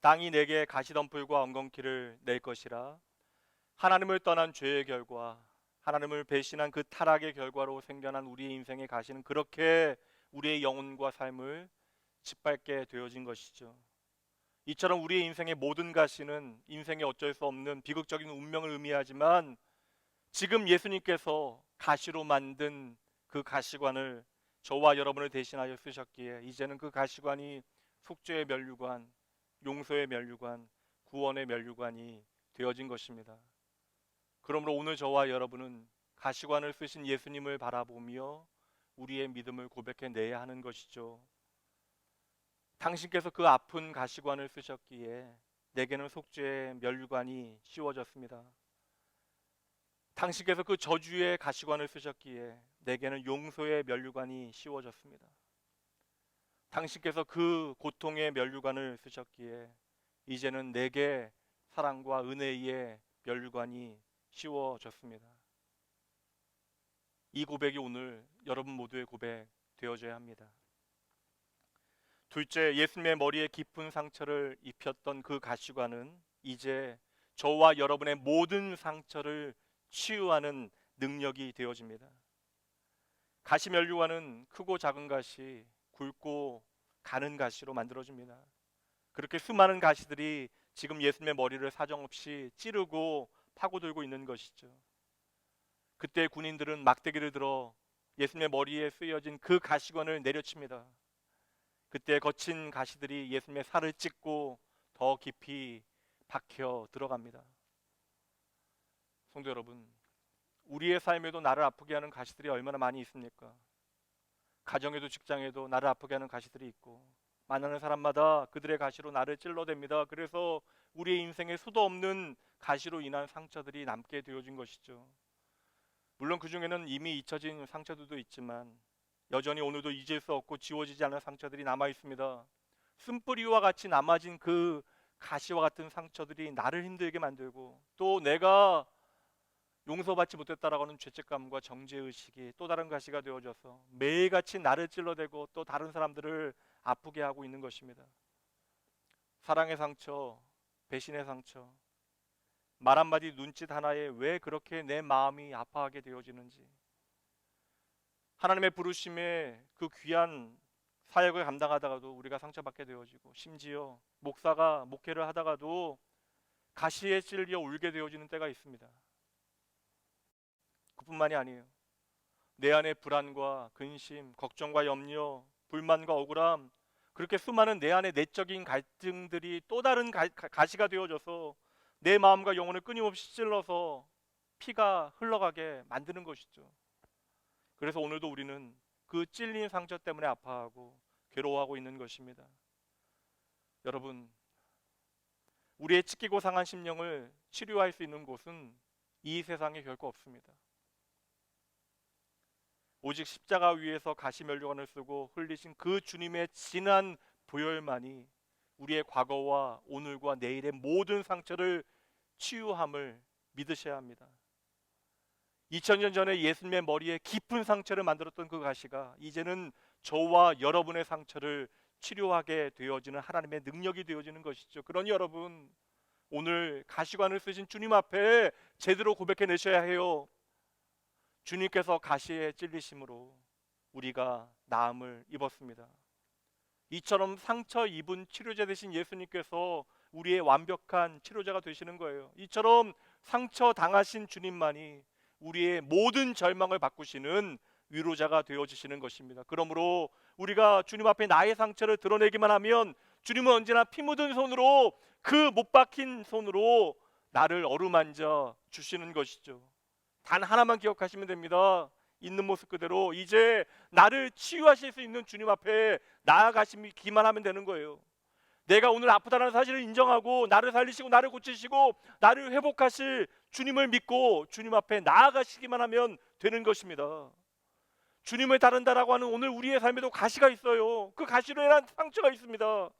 땅이 내게 가시덤불과 엉겅퀴를 낼 것이라. 하나님을 떠난 죄의 결과, 하나님을 배신한 그 타락의 결과로 생겨난 우리의 인생의 가시는 그렇게 우리의 영혼과 삶을 짓밟게 되어진 것이죠. 이처럼 우리의 인생의 모든 가시는 인생에 어쩔 수 없는 비극적인 운명을 의미하지만 지금 예수님께서 가시로 만든 그 가시관을 저와 여러분을 대신하여 쓰셨기에 이제는 그 가시관이 속죄의 면류관, 용서의 면류관, 구원의 면류관이 되어진 것입니다. 그러므로 오늘 저와 여러분은 가시관을 쓰신 예수님을 바라보며 우리의 믿음을 고백해내야 하는 것이죠. 당신께서 그 아픈 가시관을 쓰셨기에 내게는 속죄의 면류관이 씌워졌습니다. 당신께서 그 저주의 가시관을 쓰셨기에 내게는 용서의 면류관이 씌워졌습니다. 당신께서 그 고통의 면류관을 쓰셨기에 이제는 내게 사랑과 은혜의 면류관이 씌워졌습니다. 이 고백이 오늘 여러분 모두의 고백 되어져야 합니다. 둘째, 예수님의 머리에 깊은 상처를 입혔던 그 가시관은 이제 저와 여러분의 모든 상처를 치유하는 능력이 되어집니다. 가시 면류관은 크고 작은 가시, 굵고 가는 가시로 만들어집니다. 그렇게 수많은 가시들이 지금 예수님의 머리를 사정없이 찌르고 파고들고 있는 것이죠. 그때 군인들은 막대기를 들어 예수님의 머리에 쓰여진 그 가시관을 내려칩니다. 그때 거친 가시들이 예수님의 살을 찢고 더 깊이 박혀 들어갑니다. 성도 여러분, 우리의 삶에도 나를 아프게 하는 가시들이 얼마나 많이 있습니까? 가정에도 직장에도 나를 아프게 하는 가시들이 있고 만나는 사람마다 그들의 가시로 나를 찔러댑니다. 그래서 우리의 인생에 수도 없는 가시로 인한 상처들이 남게 되어진 것이죠. 물론 그 중에는 이미 잊혀진 상처들도 있지만 여전히 오늘도 잊을 수 없고 지워지지 않은 상처들이 남아 있습니다. 쓴뿌리와 같이 남아진 그 가시와 같은 상처들이 나를 힘들게 만들고 또 내가 용서받지 못했다라고 하는 죄책감과 정죄의식이 또 다른 가시가 되어져서 매일같이 나를 찔러대고 또 다른 사람들을 아프게 하고 있는 것입니다. 사랑의 상처, 배신의 상처, 말 한마디 눈짓 하나에 왜 그렇게 내 마음이 아파하게 되어지는지, 하나님의 부르심에 그 귀한 사역을 감당하다가도 우리가 상처받게 되어지고 심지어 목사가 목회를 하다가도 가시에 찔려 울게 되어지는 때가 있습니다. 그뿐만이 아니에요. 내 안에 불안과 근심, 걱정과 염려, 불만과 억울함, 그렇게 수많은 내 안의 내적인 갈등들이 또 다른 가시가 되어져서 내 마음과 영혼을 끊임없이 찔러서 피가 흘러가게 만드는 것이죠. 그래서 오늘도 우리는 그 찔린 상처 때문에 아파하고 괴로워하고 있는 것입니다. 여러분, 우리의 찢기고 상한 심령을 치료할 수 있는 곳은 이 세상에 결코 없습니다. 오직 십자가 위에서 가시면류관을 쓰고 흘리신 그 주님의 진한 보혈만이 우리의 과거와 오늘과 내일의 모든 상처를 치유함을 믿으셔야 합니다. 2000년 전에 예수님의 머리에 깊은 상처를 만들었던 그 가시가 이제는 저와 여러분의 상처를 치료하게 되어지는 하나님의 능력이 되어지는 것이죠. 그러니 여러분, 오늘 가시관을 쓰신 주님 앞에 제대로 고백해내셔야 해요. 주님께서 가시에 찔리심으로 우리가 나음을 입었습니다. 이처럼 상처 입은 치료자 되신 예수님께서 우리의 완벽한 치료자가 되시는 거예요. 이처럼 상처 당하신 주님만이 우리의 모든 절망을 바꾸시는 위로자가 되어지시는 것입니다. 그러므로 우리가 주님 앞에 나의 상처를 드러내기만 하면 주님은 언제나 피 묻은 손으로, 그 못 박힌 손으로 나를 어루만져 주시는 것이죠. 단 하나만 기억하시면 됩니다. 있는 모습 그대로 이제 나를 치유하실 수 있는 주님 앞에 나아가시기만 하면 되는 거예요. 내가 오늘 아프다는 사실을 인정하고 나를 살리시고 나를 고치시고 나를 회복하실 주님을 믿고 주님 앞에 나아가시기만 하면 되는 것입니다. 주님을 따른다라고 하는 오늘 우리의 삶에도 가시가 있어요. 그 가시로 인한 상처가 있습니다.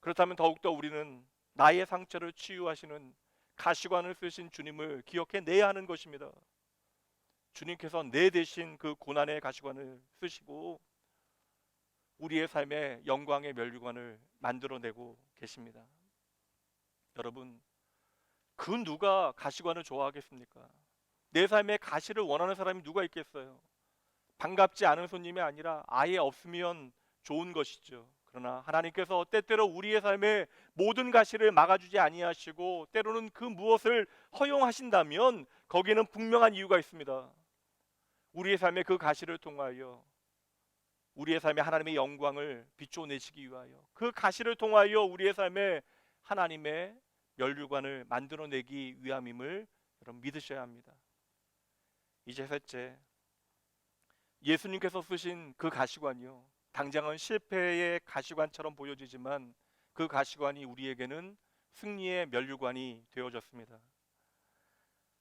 그렇다면 더욱더 우리는 나의 상처를 치유하시는 가시관을 쓰신 주님을 기억해내야 하는 것입니다. 주님께서 내 대신 그 고난의 가시관을 쓰시고 우리의 삶에 영광의 면류관을 만들어내고 계십니다. 여러분, 그 누가 가시관을 좋아하겠습니까? 내 삶에 가시를 원하는 사람이 누가 있겠어요? 반갑지 않은 손님이 아니라 아예 없으면 좋은 것이죠. 그러나 하나님께서 때때로 우리의 삶에 모든 가시를 막아주지 아니하시고 때로는 그 무엇을 허용하신다면 거기에는 분명한 이유가 있습니다. 우리의 삶에 그 가시를 통하여 우리의 삶에 하나님의 영광을 비춰내시기 위하여, 그 가시를 통하여 우리의 삶에 하나님의 면류관을 만들어내기 위함임을 여러분 믿으셔야 합니다. 이제 셋째, 예수님께서 쓰신 그 가시관이요, 당장은 실패의 가시관처럼 보여지지만 그 가시관이 우리에게는 승리의 면류관이 되어졌습니다.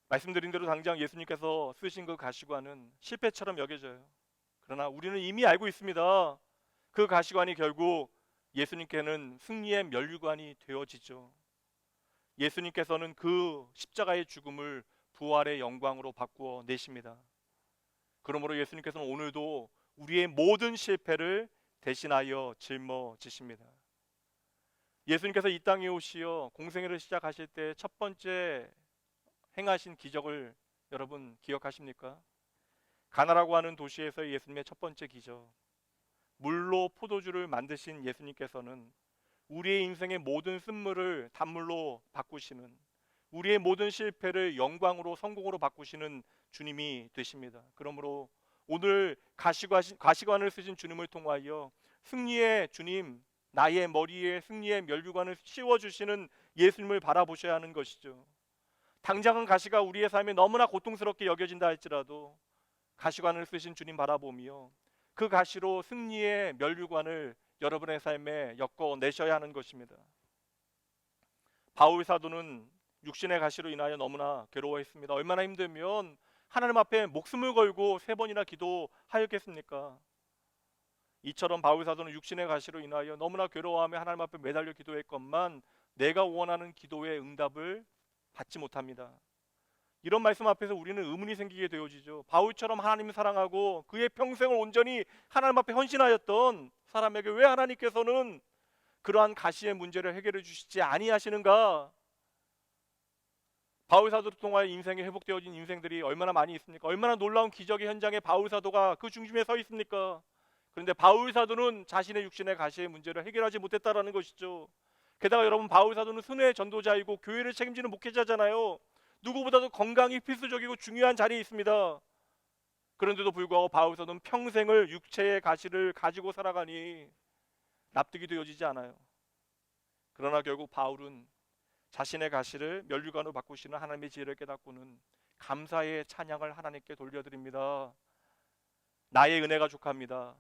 말씀드린 대로 당장 예수님께서 쓰신 그 가시관은 실패처럼 여겨져요. 그러나 우리는 이미 알고 있습니다. 그 가시관이 결국 예수님께는 승리의 면류관이 되어지죠. 예수님께서는 그 십자가의 죽음을 부활의 영광으로 바꾸어 내십니다. 그러므로 예수님께서는 오늘도 우리의 모든 실패를 대신하여 짊어지십니다. 예수님께서 이 땅에 오시어 공생애를 시작하실 때 첫 번째 행하신 기적을 여러분 기억하십니까? 가나라고 하는 도시에서 예수님의 첫 번째 기적, 물로 포도주를 만드신 예수님께서는 우리의 인생의 모든 쓴물을 단물로 바꾸시는, 우리의 모든 실패를 영광으로 성공으로 바꾸시는 주님이 되십니다. 그러므로 오늘 가시관을 쓰신 주님을 통하여 승리의 주님, 나의 머리에 승리의 면류관을 씌워주시는 예수님을 바라보셔야 하는 것이죠. 당장은 가시가 우리의 삶에 너무나 고통스럽게 여겨진다 할지라도 가시관을 쓰신 주님 바라보며 그 가시로 승리의 면류관을 여러분의 삶에 엮어내셔야 하는 것입니다. 바울 사도는 육신의 가시로 인하여 너무나 괴로워했습니다. 얼마나 힘들면 하나님 앞에 목숨을 걸고 3번이나 기도하였겠습니까? 이처럼 바울 사도는 육신의 가시로 인하여 너무나 괴로워하며 하나님 앞에 매달려 기도했건만 내가 원하는 기도의 응답을 받지 못합니다. 이런 말씀 앞에서 우리는 의문이 생기게 되어지죠. 바울처럼 하나님을 사랑하고 그의 평생을 온전히 하나님 앞에 헌신하였던 사람에게 왜 하나님께서는 그러한 가시의 문제를 해결해 주시지 아니하시는가? 바울 사도를 통하여 인생이 회복되어진 인생들이 얼마나 많이 있습니까? 얼마나 놀라운 기적의 현장에 바울 사도가 그 중심에 서 있습니까? 그런데 바울 사도는 자신의 육신의 가시의 문제를 해결하지 못했다라는 것이죠. 게다가 여러분, 바울 사도는 순회 전도자이고 교회를 책임지는 목회자잖아요. 누구보다도 건강이 필수적이고 중요한 자리에 있습니다. 그런데도 불구하고 바울사도는 평생을 육체의 가시를 가지고 살아가니 납득이 되어지지 않아요. 그러나 결국 바울은 자신의 가시를 면류관으로 바꾸시는 하나님의 지혜를 깨닫고는 감사의 찬양을 하나님께 돌려드립니다. 나의 은혜가 족합니다.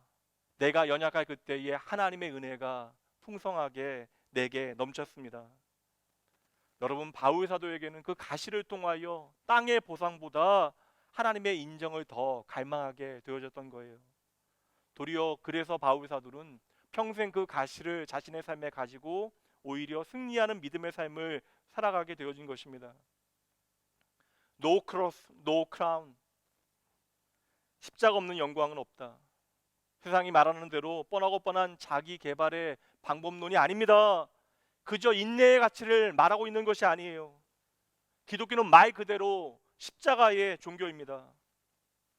내가 연약할 그때에 하나님의 은혜가 풍성하게 내게 넘쳤습니다. 여러분, 바울 사도에게는 그 가시를 통하여 땅의 보상보다 하나님의 인정을 더 갈망하게 되어졌던 거예요. 도리어 그래서 바울 사도는 평생 그 가시를 자신의 삶에 가지고 오히려 승리하는 믿음의 삶을 살아가게 되어진 것입니다. No cross, no crown. 십자가 없는 영광은 없다. 세상이 말하는 대로 뻔하고 뻔한 자기 개발의 방법론이 아닙니다. 그저 인내의 가치를 말하고 있는 것이 아니에요. 기독교는 말 그대로 십자가의 종교입니다.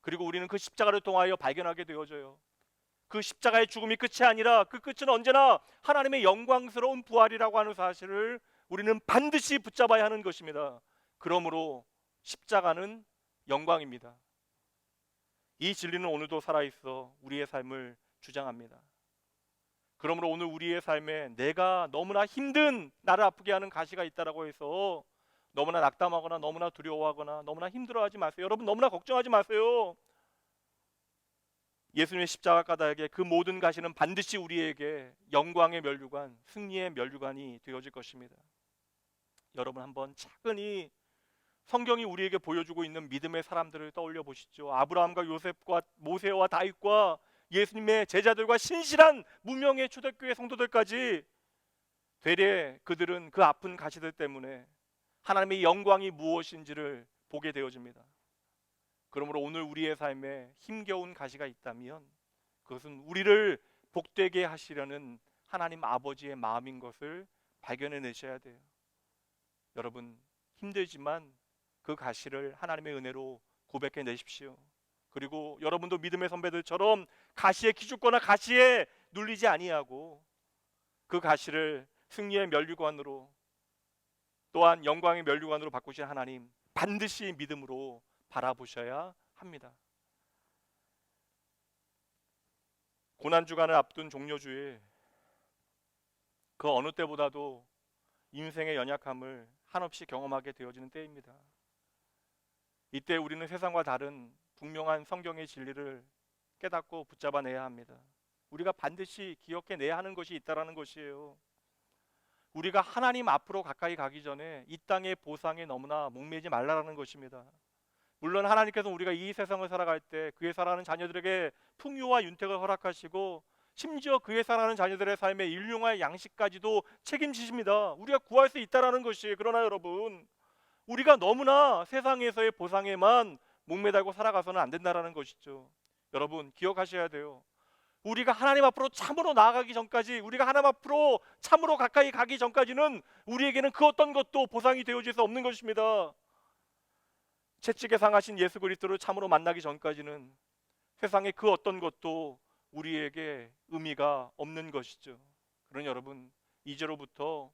그리고 우리는 그 십자가를 통하여 발견하게 되어져요. 그 십자가의 죽음이 끝이 아니라 그 끝은 언제나 하나님의 영광스러운 부활이라고 하는 사실을 우리는 반드시 붙잡아야 하는 것입니다. 그러므로 십자가는 영광입니다. 이 진리는 오늘도 살아있어 우리의 삶을 주장합니다. 그러므로 오늘 우리의 삶에 내가 너무나 힘든, 나를 아프게 하는 가시가 있다라고 해서 너무나 낙담하거나 너무나 두려워하거나 너무나 힘들어하지 마세요. 여러분, 너무나 걱정하지 마세요. 예수님의 십자가 가다에게 그 모든 가시는 반드시 우리에게 영광의 면류관, 승리의 면류관이 되어질 것입니다. 여러분, 한번 차근히 성경이 우리에게 보여주고 있는 믿음의 사람들을 떠올려 보시죠. 아브라함과 요셉과 모세와 다윗과 예수님의 제자들과 신실한 무명의 초대교회 성도들까지 되레 그들은 그 아픈 가시들 때문에 하나님의 영광이 무엇인지를 보게 되어집니다. 그러므로 오늘 우리의 삶에 힘겨운 가시가 있다면 그것은 우리를 복되게 하시려는 하나님 아버지의 마음인 것을 발견해내셔야 돼요. 여러분, 힘들지만 그 가시를 하나님의 은혜로 고백해내십시오. 그리고 여러분도 믿음의 선배들처럼 가시에 기죽거나 가시에 눌리지 아니하고 그 가시를 승리의 면류관으로, 또한 영광의 면류관으로 바꾸신 하나님 반드시 믿음으로 바라보셔야 합니다. 고난주간을 앞둔 종료주일, 그 어느 때보다도 인생의 연약함을 한없이 경험하게 되어지는 때입니다. 이때 우리는 세상과 다른 분명한 성경의 진리를 깨닫고 붙잡아내야 합니다. 우리가 반드시 기억해내야 하는 것이 있다라는 것이에요. 우리가 하나님 앞으로 가까이 가기 전에 이 땅의 보상에 너무나 목매지 말라라는 것입니다. 물론 하나님께서 우리가 이 세상을 살아갈 때 그에 살아가는 자녀들에게 풍요와 윤택을 허락하시고 심지어 그에 살아가는 자녀들의 삶의 일용할 양식까지도 책임지십니다. 우리가 구할 수 있다라는 것이. 그러나 여러분, 우리가 너무나 세상에서의 보상에만 목매달고 살아가서는 안 된다라는 것이죠. 여러분, 기억하셔야 돼요. 우리가 하나님 앞으로 참으로 나아가기 전까지, 우리가 하나님 앞으로 참으로 가까이 가기 전까지는 우리에게는 그 어떤 것도 보상이 되어질 수 없는 것입니다. 채찍에 상하신 예수 그리스도를 참으로 만나기 전까지는 세상의 그 어떤 것도 우리에게 의미가 없는 것이죠. 그러니 여러분, 이제로부터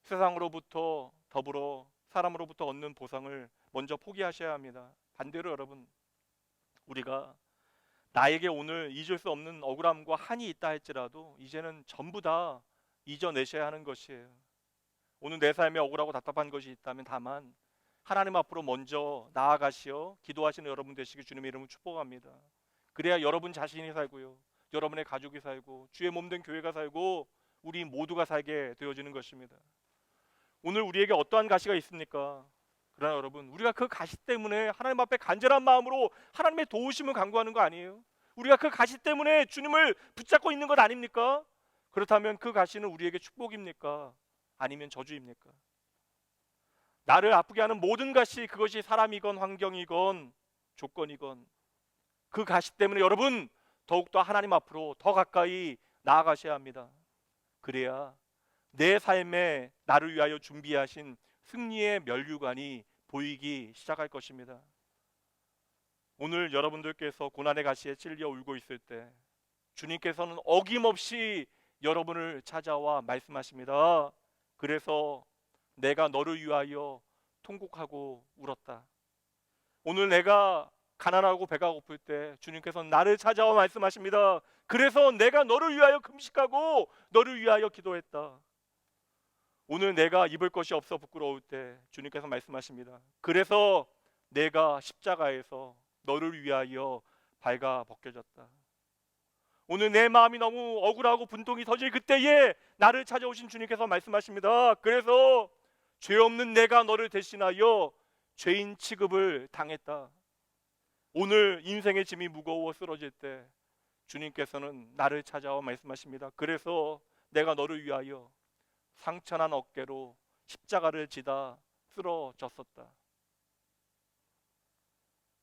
세상으로부터 더불어 사람으로부터 얻는 보상을 먼저 포기하셔야 합니다. 반대로 여러분, 우리가 나에게 오늘 잊을 수 없는 억울함과 한이 있다 할지라도 이제는 전부 다 잊어내셔야 하는 것이에요. 오늘 내 삶에 억울하고 답답한 것이 있다면 다만 하나님 앞으로 먼저 나아가시어 기도하시는 여러분 되시길 주님의 이름으로 축복합니다. 그래야 여러분 자신이 살고요, 여러분의 가족이 살고 주의 몸된 교회가 살고 우리 모두가 살게 되어지는 것입니다. 오늘 우리에게 어떠한 가시가 있습니까? 그러나 여러분, 우리가 그 가시 때문에 하나님 앞에 간절한 마음으로 하나님의 도우심을 간구하는 거 아니에요? 우리가 그 가시 때문에 주님을 붙잡고 있는 것 아닙니까? 그렇다면 그 가시는 우리에게 축복입니까? 아니면 저주입니까? 나를 아프게 하는 모든 가시, 그것이 사람이건 환경이건 조건이건, 그 가시 때문에 여러분 더욱더 하나님 앞으로 더 가까이 나아가셔야 합니다. 그래야 내 삶에 나를 위하여 준비하신 승리의 면류관이 보이기 시작할 것입니다. 오늘 여러분들께서 고난의 가시에 찔려 울고 있을 때 주님께서는 어김없이 여러분을 찾아와 말씀하십니다. 그래서 내가 너를 위하여 통곡하고 울었다. 오늘 내가 가난하고 배가 고플 때 주님께서는 나를 찾아와 말씀하십니다. 그래서 내가 너를 위하여 금식하고 너를 위하여 기도했다. 오늘 내가 입을 것이 없어 부끄러울 때 주님께서 말씀하십니다. 그래서 내가 십자가에서 너를 위하여 발가 벗겨졌다. 오늘 내 마음이 너무 억울하고 분통이 터질 그때에 나를 찾아오신 주님께서 말씀하십니다. 그래서 죄 없는 내가 너를 대신하여 죄인 취급을 당했다. 오늘 인생의 짐이 무거워 쓰러질 때 주님께서는 나를 찾아와 말씀하십니다. 그래서 내가 너를 위하여 상처난 어깨로 십자가를 지다 쓰러졌었다.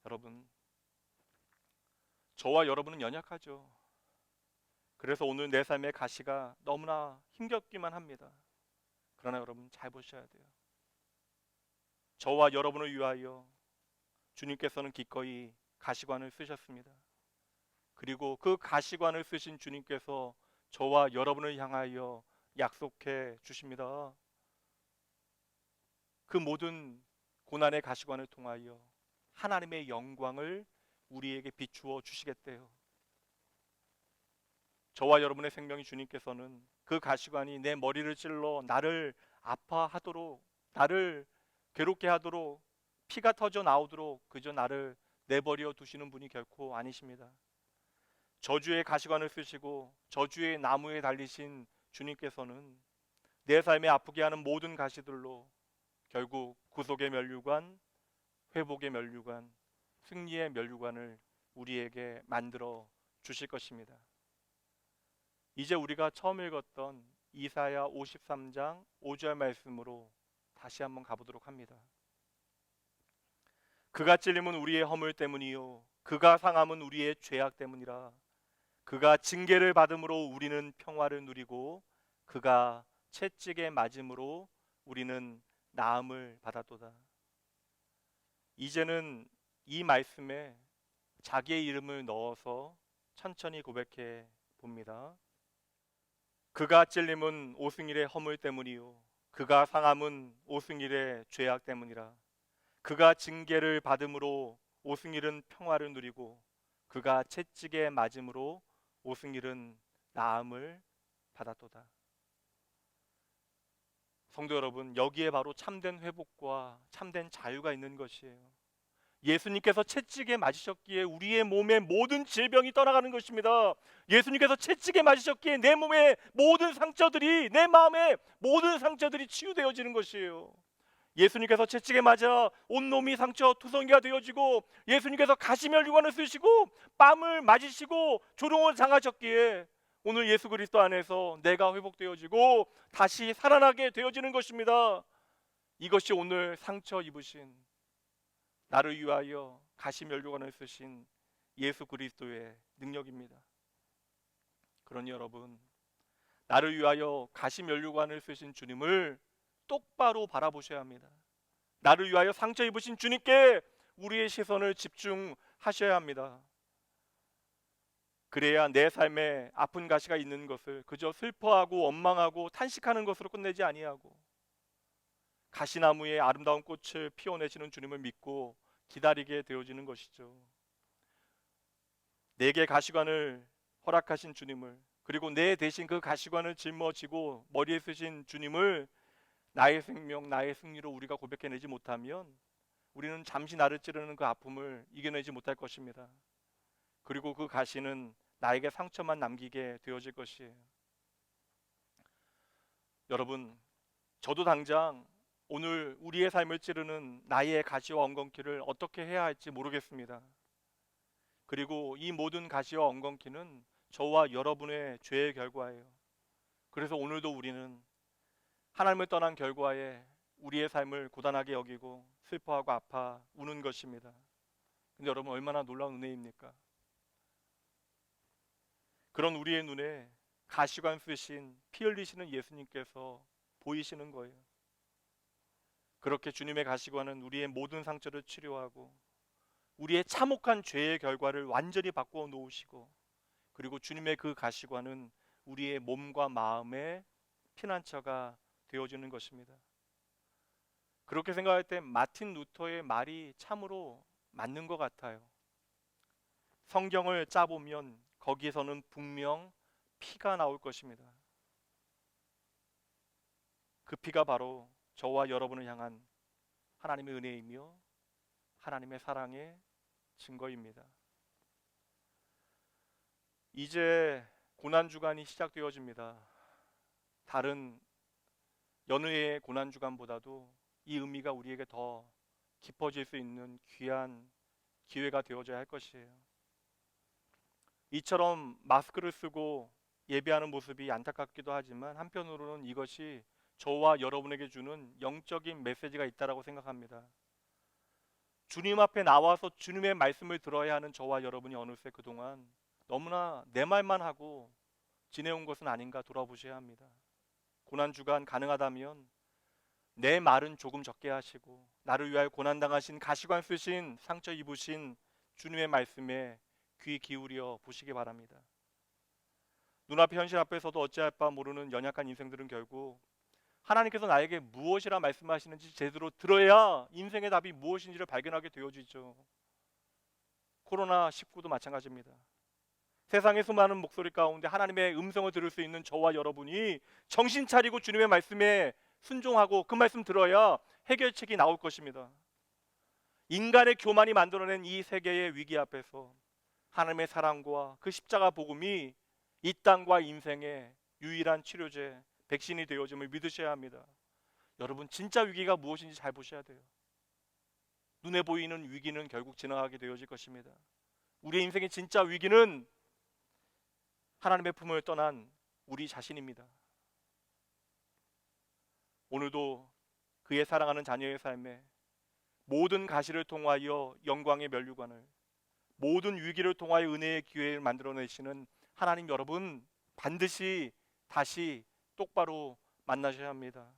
여러분, 저와 여러분은 연약하죠. 그래서 오늘 내 삶의 가시가 너무나 힘겹기만 합니다. 그러나 여러분 잘 보셔야 돼요. 저와 여러분을 위하여 주님께서는 기꺼이 가시관을 쓰셨습니다. 그리고 그 가시관을 쓰신 주님께서 저와 여러분을 향하여 약속해 주십니다. 그 모든 고난의 가시관을 통하여 하나님의 영광을 우리에게 비추어 주시겠대요. 저와 여러분의 생명이 주님께서는 그 가시관이 내 머리를 찔러 나를 아파하도록, 나를 괴롭게 하도록, 피가 터져 나오도록 그저 나를 내버려 두시는 분이 결코 아니십니다. 저주의 가시관을 쓰시고 저주의 나무에 달리신 주님께서는 내 삶에 아프게 하는 모든 가시들로 결국 구속의 면류관, 회복의 면류관, 승리의 면류관을 우리에게 만들어 주실 것입니다. 이제 우리가 처음 읽었던 이사야 53장 5절 말씀으로 다시 한번 가보도록 합니다. 그가 찔림은 우리의 허물 때문이요 그가 상함은 우리의 죄악 때문이라. 그가 징계를 받음으로 우리는 평화를 누리고 그가 채찍에 맞음으로 우리는 나음을 받았도다. 이제는 이 말씀에 자기의 이름을 넣어서 천천히 고백해 봅니다. 그가 찔림은 오승일의 허물 때문이요 그가 상함은 오승일의 죄악 때문이라. 그가 징계를 받음으로 오승일은 평화를 누리고 그가 채찍에 맞음으로 오승일은 나음을 받았도다. 성도 여러분, 여기에 바로 참된 회복과 참된 자유가 있는 것이에요. 예수님께서 채찍에 맞으셨기에 우리의 몸의 모든 질병이 떠나가는 것입니다. 예수님께서 채찍에 맞으셨기에 내 몸의 모든 상처들이, 내 마음의 모든 상처들이 치유되어지는 것이에요. 예수님께서 채찍에 맞아 온몸이 상처 투성이가 되어지고 예수님께서 가시면류관을 쓰시고 뺨을 맞으시고 조롱을 당하셨기에 오늘 예수 그리스도 안에서 내가 회복되어지고 다시 살아나게 되어지는 것입니다. 이것이 오늘 상처 입으신, 나를 위하여 가시면류관을 쓰신 예수 그리스도의 능력입니다. 그러니 여러분, 나를 위하여 가시면류관을 쓰신 주님을 똑바로 바라보셔야 합니다. 나를 위하여 상처 입으신 주님께 우리의 시선을 집중하셔야 합니다. 그래야 내 삶에 아픈 가시가 있는 것을 그저 슬퍼하고 원망하고 탄식하는 것으로 끝내지 아니하고 가시나무에 아름다운 꽃을 피워내시는 주님을 믿고 기다리게 되어지는 것이죠. 내게 가시관을 허락하신 주님을, 그리고 내 대신 그 가시관을 짊어지고 머리에 쓰신 주님을 나의 생명, 나의 승리로 우리가 고백해내지 못하면 우리는 잠시 나를 찌르는 그 아픔을 이겨내지 못할 것입니다. 그리고 그 가시는 나에게 상처만 남기게 되어질 것이에요. 여러분, 저도 당장 오늘 우리의 삶을 찌르는 나의 가시와 엉겅퀴를 어떻게 해야 할지 모르겠습니다. 그리고 이 모든 가시와 엉겅퀴는 저와 여러분의 죄의 결과예요. 그래서 오늘도 우리는 하나님을 떠난 결과에 우리의 삶을 고단하게 여기고 슬퍼하고 아파 우는 것입니다. 근데 여러분, 얼마나 놀라운 은혜입니까? 그런 우리의 눈에 가시관 쓰신 피 흘리시는 예수님께서 보이시는 거예요. 그렇게 주님의 가시관은 우리의 모든 상처를 치료하고 우리의 참혹한 죄의 결과를 완전히 바꾸어 놓으시고, 그리고 주님의 그 가시관은 우리의 몸과 마음의 피난처가 되어지는 것입니다. 그렇게 생각할 때 마틴 루터의 말이 참으로 맞는 것 같아요. 성경을 짜보면 거기에서는 분명 피가 나올 것입니다. 그 피가 바로 저와 여러분을 향한 하나님의 은혜이며 하나님의 사랑의 증거입니다. 이제 고난주간이 시작되어집니다. 다른 연휴의 고난주간보다도 이 의미가 우리에게 더 깊어질 수 있는 귀한 기회가 되어져야 할 것이에요. 이처럼 마스크를 쓰고 예배하는 모습이 안타깝기도 하지만 한편으로는 이것이 저와 여러분에게 주는 영적인 메시지가 있다고 생각합니다. 주님 앞에 나와서 주님의 말씀을 들어야 하는 저와 여러분이 어느새 그동안 너무나 내 말만 하고 지내온 것은 아닌가 돌아보셔야 합니다. 고난주간 가능하다면 내 말은 조금 적게 하시고 나를 위하여 고난당하신 가시관 쓰신 상처 입으신 주님의 말씀에 귀 기울여 보시기 바랍니다. 눈앞의 현실 앞에서도 어찌할 바 모르는 연약한 인생들은 결국 하나님께서 나에게 무엇이라 말씀하시는지 제대로 들어야 인생의 답이 무엇인지를 발견하게 되어지죠. 코로나19도 마찬가지입니다. 세상의 수많은 목소리 가운데 하나님의 음성을 들을 수 있는 저와 여러분이 정신 차리고 주님의 말씀에 순종하고 그 말씀 들어야 해결책이 나올 것입니다. 인간의 교만이 만들어낸 이 세계의 위기 앞에서 하나님의 사랑과 그 십자가 복음이 이 땅과 인생의 유일한 치료제, 백신이 되어짐을 믿으셔야 합니다. 여러분, 진짜 위기가 무엇인지 잘 보셔야 돼요. 눈에 보이는 위기는 결국 지나가게 되어질 것입니다. 우리의 인생의 진짜 위기는 하나님의 품을 떠난 우리 자신입니다. 오늘도 그의 사랑하는 자녀의 삶에 모든 가시를 통하여 영광의 면류관을, 모든 위기를 통하여 은혜의 기회를 만들어내시는 하나님 여러분, 반드시 다시 똑바로 만나셔야 합니다.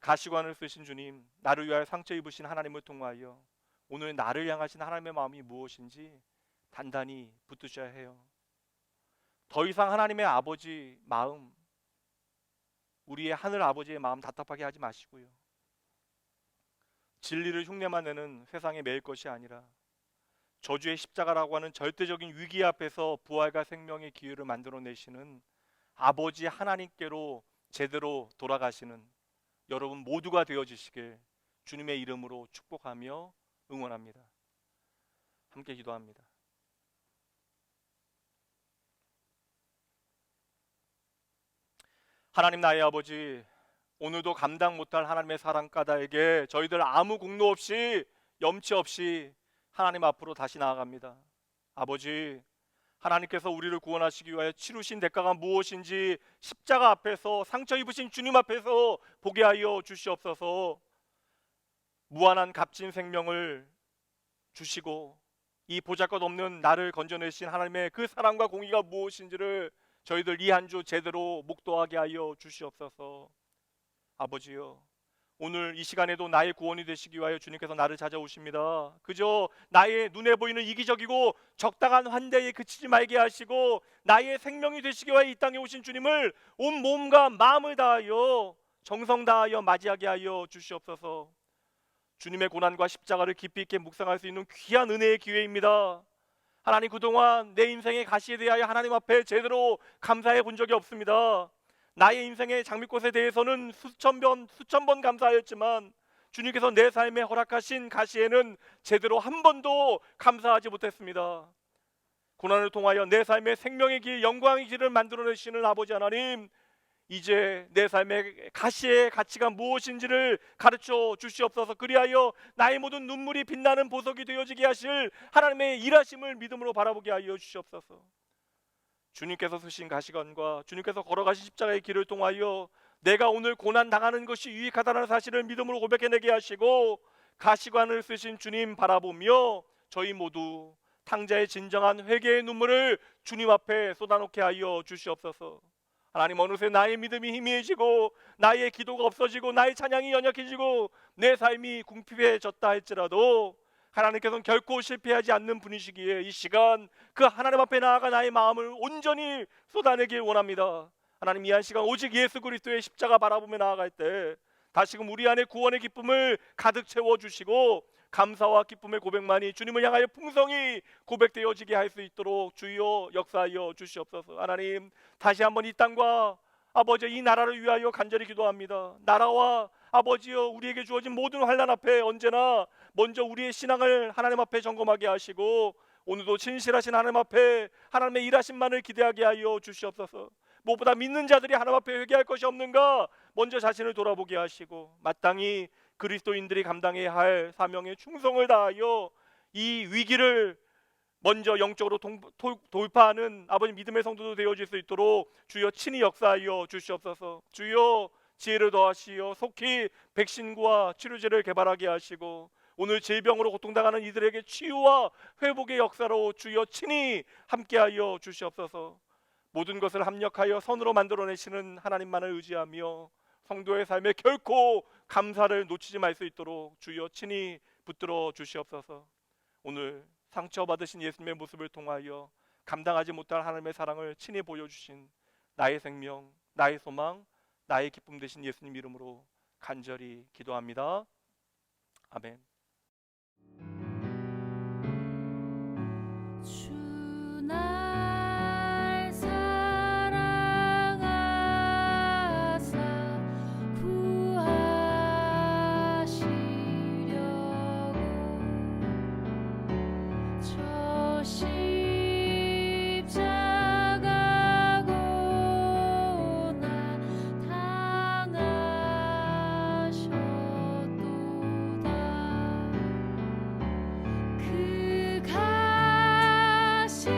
가시관을 쓰신 주님, 나를 위하여 상처 입으신 하나님을 통하여 오늘 나를 향하신 하나님의 마음이 무엇인지 단단히 붙드셔야 해요. 더 이상 하나님의 아버지 마음, 우리의 하늘 아버지의 마음 답답하게 하지 마시고요. 진리를 흉내만 내는 세상에 매일 것이 아니라 저주의 십자가라고 하는 절대적인 위기 앞에서 부활과 생명의 기회를 만들어내시는 아버지 하나님께로 제대로 돌아가시는 여러분 모두가 되어주시길 주님의 이름으로 축복하며 응원합니다. 함께 기도합니다. 하나님 나의 아버지, 오늘도 감당 못할 하나님의 사랑 까닭에 저희들 아무 공로 없이 염치 없이 하나님 앞으로 다시 나아갑니다. 아버지, 하나님께서 우리를 구원하시기 위하여 치르신 대가가 무엇인지 십자가 앞에서 상처 입으신 주님 앞에서 보게 하여 주시옵소서. 무한한 값진 생명을 주시고 이 보잘것없는 나를 건져내신 하나님의 그 사랑과 공의가 무엇인지를 저희들 이 한 주 제대로 묵도하게 하여 주시옵소서. 아버지요, 오늘 이 시간에도 나의 구원이 되시기 위하여 주님께서 나를 찾아오십니다. 그저 나의 눈에 보이는 이기적이고 적당한 환대에 그치지 말게 하시고 나의 생명이 되시기 위하여 이 땅에 오신 주님을 온 몸과 마음을 다하여 정성 다하여 맞이하게 하여 주시옵소서. 주님의 고난과 십자가를 깊이 있게 묵상할 수 있는 귀한 은혜의 기회입니다. 하나님, 그동안 내 인생의 가시에 대하여 하나님 앞에 제대로 감사해 본 적이 없습니다. 나의 인생의 장미꽃에 대해서는 수천 번 감사하였지만 주님께서 내 삶에 허락하신 가시에는 제대로 한 번도 감사하지 못했습니다. 고난을 통하여 내 삶의 생명의 길, 영광의 길을 만들어내시는 아버지 하나님, 이제 내 삶의 가시의 가치가 무엇인지를 가르쳐 주시옵소서. 그리하여 나의 모든 눈물이 빛나는 보석이 되어지게 하실 하나님의 일하심을 믿음으로 바라보게 하여 주시옵소서. 주님께서 쓰신 가시관과 주님께서 걸어가신 십자가의 길을 통하여 내가 오늘 고난 당하는 것이 유익하다는 사실을 믿음으로 고백해내게 하시고 가시관을 쓰신 주님 바라보며 저희 모두 탕자의 진정한 회개의 눈물을 주님 앞에 쏟아놓게 하여 주시옵소서. 하나님, 어느새 나의 믿음이 희미해지고 나의 기도가 없어지고 나의 찬양이 연약해지고 내 삶이 궁핍해졌다 할지라도 하나님께서는 결코 실패하지 않는 분이시기에 이 시간 그 하나님 앞에 나아가 나의 마음을 온전히 쏟아내길 원합니다. 하나님, 이 한 시간 오직 예수 그리스도의 십자가 바라보며 나아갈 때 다시금 우리 안에 구원의 기쁨을 가득 채워주시고 감사와 기쁨의 고백만이 주님을 향하여 풍성히 고백되어지게 할 수 있도록 주여 역사하여 주시옵소서. 하나님, 다시 한번 이 땅과 아버지 이 나라를 위하여 간절히 기도합니다. 나라와 아버지여 우리에게 주어진 모든 환난 앞에 언제나 먼저 우리의 신앙을 하나님 앞에 점검하게 하시고 오늘도 진실하신 하나님 앞에 하나님의 일하심만을 기대하게 하여 주시옵소서. 무엇보다 믿는 자들이 하나님 앞에 회개할 것이 없는가 먼저 자신을 돌아보게 하시고 마땅히 그리스도인들이 감당해야 할 사명에 충성을 다하여 이 위기를 먼저 영적으로 돌파하는 아버지 믿음의 성도도 되어질 수 있도록 주여 친히 역사하여 주시옵소서. 주여 지혜를 더하시어 속히 백신과 치료제를 개발하게 하시고 오늘 질병으로 고통당하는 이들에게 치유와 회복의 역사로 주여 친히 함께하여 주시옵소서. 모든 것을 합력하여 선으로 만들어내시는 하나님만을 의지하며 성도의 삶에 결코 감사를 놓치지 말 수 있도록 주여 친히 붙들어 주시옵소서. 오늘 상처받으신 예수님의 모습을 통하여 감당하지 못할 하나님의 사랑을 친히 보여주신 나의 생명, 나의 소망, 나의 기쁨 되신 예수님 이름으로 간절히 기도합니다. 아멘. 주 날 사랑하사 구하시려고 저 십자가 고난 당하셨도다. 그 가시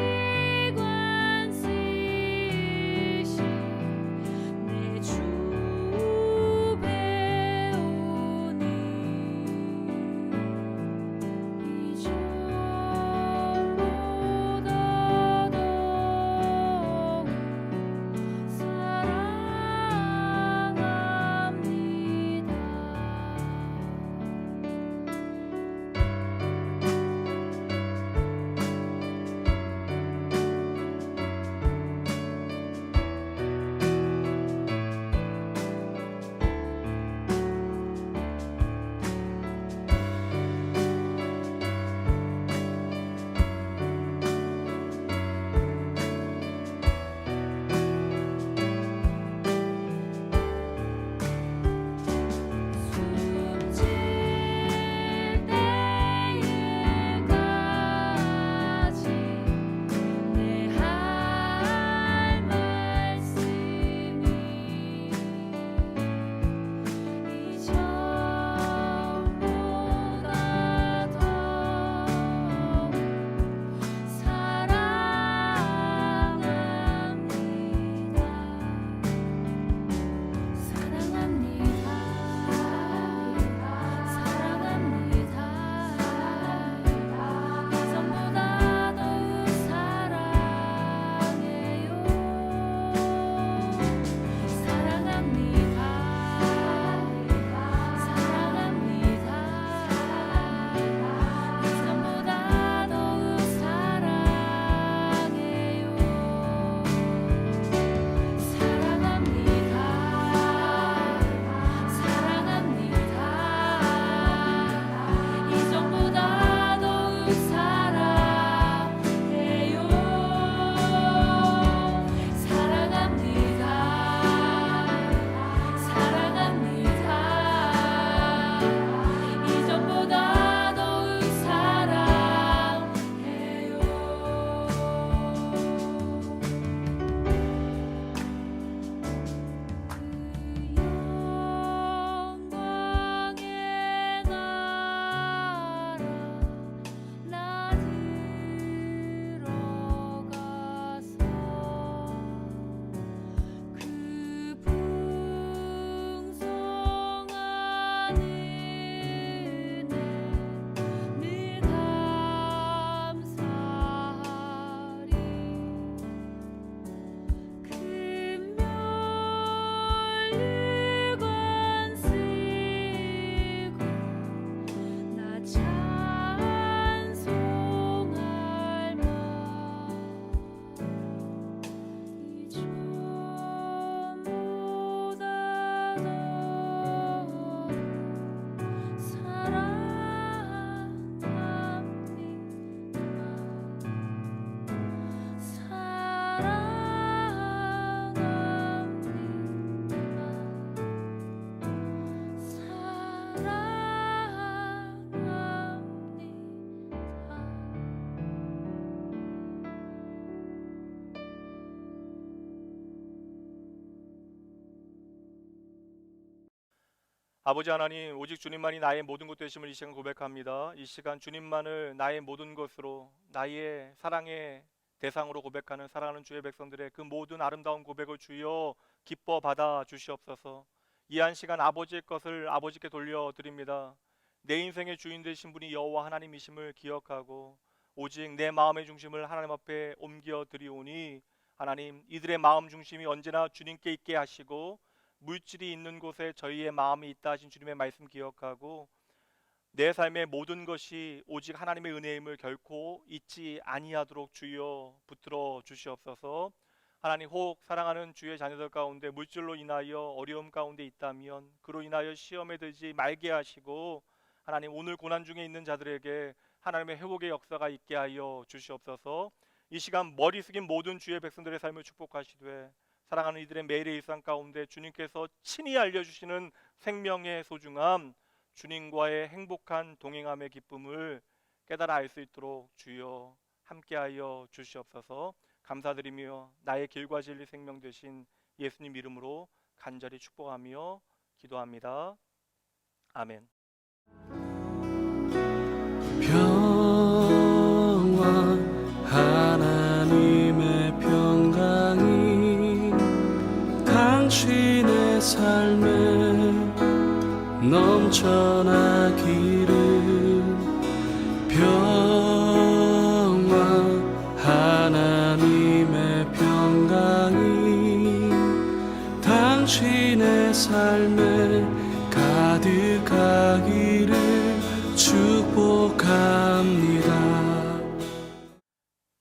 아버지 하나님, 오직 주님만이 나의 모든 것 되심을 이 시간 고백합니다. 이 시간 주님만을 나의 모든 것으로, 나의 사랑의 대상으로 고백하는 사랑하는 주의 백성들의 그 모든 아름다운 고백을 주여 기뻐 받아 주시옵소서. 이 한 시간 아버지의 것을 아버지께 돌려드립니다. 내 인생의 주인 되신 분이 여호와 하나님이심을 기억하고 오직 내 마음의 중심을 하나님 앞에 옮겨 드리오니 하나님, 이들의 마음 중심이 언제나 주님께 있게 하시고 물질이 있는 곳에 저희의 마음이 있다 하신 주님의 말씀 기억하고 내 삶의 모든 것이 오직 하나님의 은혜임을 결코 잊지 아니하도록 주여 붙들어 주시옵소서. 하나님, 혹 사랑하는 주의 자녀들 가운데 물질로 인하여 어려움 가운데 있다면 그로 인하여 시험에 들지 말게 하시고 하나님, 오늘 고난 중에 있는 자들에게 하나님의 회복의 역사가 있게 하여 주시옵소서. 이 시간 머리 숙인 모든 주의 백성들의 삶을 축복하시되 사랑하는 이들의 매일의 일상 가운데 주님께서 친히 알려주시는 생명의 소중함, 주님과의 행복한 동행함의 기쁨을 깨달아 알 수 있도록 주여 함께하여 주시옵소서. 감사드리며 나의 길과 진리 생명 되신 예수님 이름으로 간절히 축복하며 기도합니다. 아멘. 평화 하나님의 평강이 당신의 삶에 넘쳐나기를. 평화 하나님의 평강이 당신의 삶에 가득하기를 축복합니다.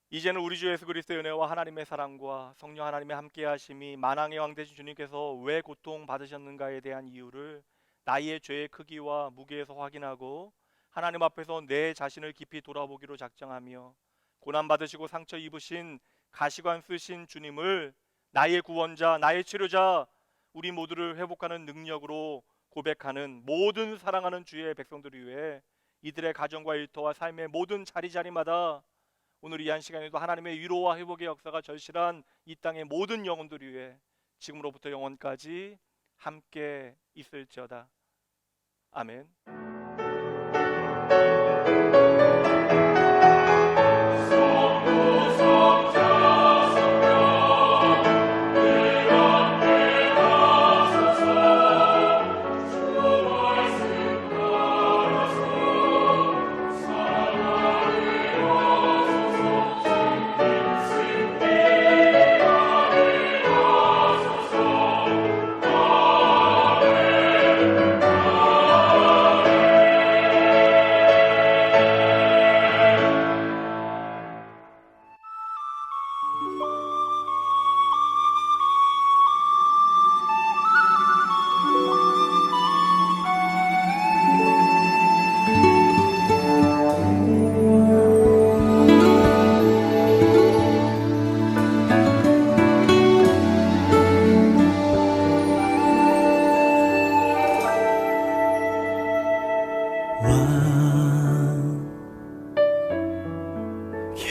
이제는 우리 주 예수 그리스도의 은혜와 하나님의 사랑과 성령 하나님의 함께하심이 만왕의 왕 되신 주님께서 왜 고통 받으셨는가에 대한 이유를 나의 죄의 크기와 무게에서 확인하고 하나님 앞에서 내 자신을 깊이 돌아보기로 작정하며 고난 받으시고 상처 입으신 가시관 쓰신 주님을 나의 구원자, 나의 치료자, 우리 모두를 회복하는 능력으로 고백하는 모든 사랑하는 주의 백성들을 위해 이들의 가정과 일터와 삶의 모든 자리자리마다 오늘 이 한 시간에도 하나님의 위로와 회복의 역사가 절실한 이 땅의 모든 영혼들을 위해 지금으로부터 영원까지 함께 있을지어다. 아멘.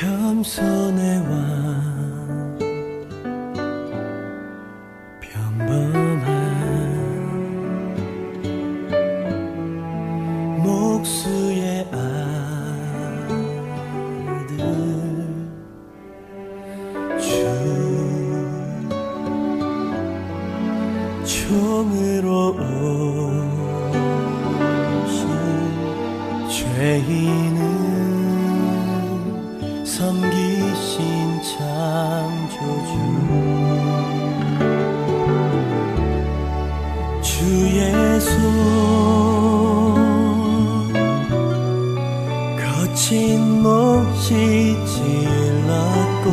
겸손의 왕 평범한 목수의 아들 주 종으로 오신 죄인은 섬기신 창조주 주의 손 거친 몫이 찔렀고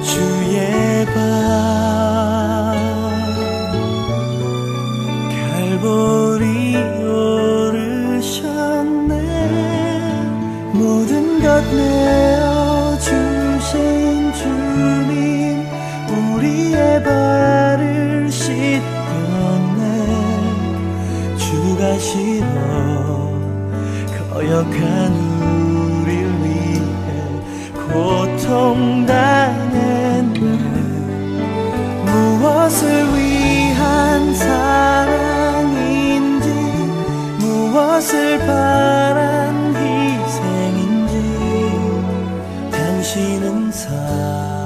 주의 발 갈보리 오르셨네. 모든 것 내어주신 주님 우리의 발을 씻겼네. 주가 싫어 거역한 우릴 위해 고통당했네. 무엇을 위한 사랑이 지키시는 사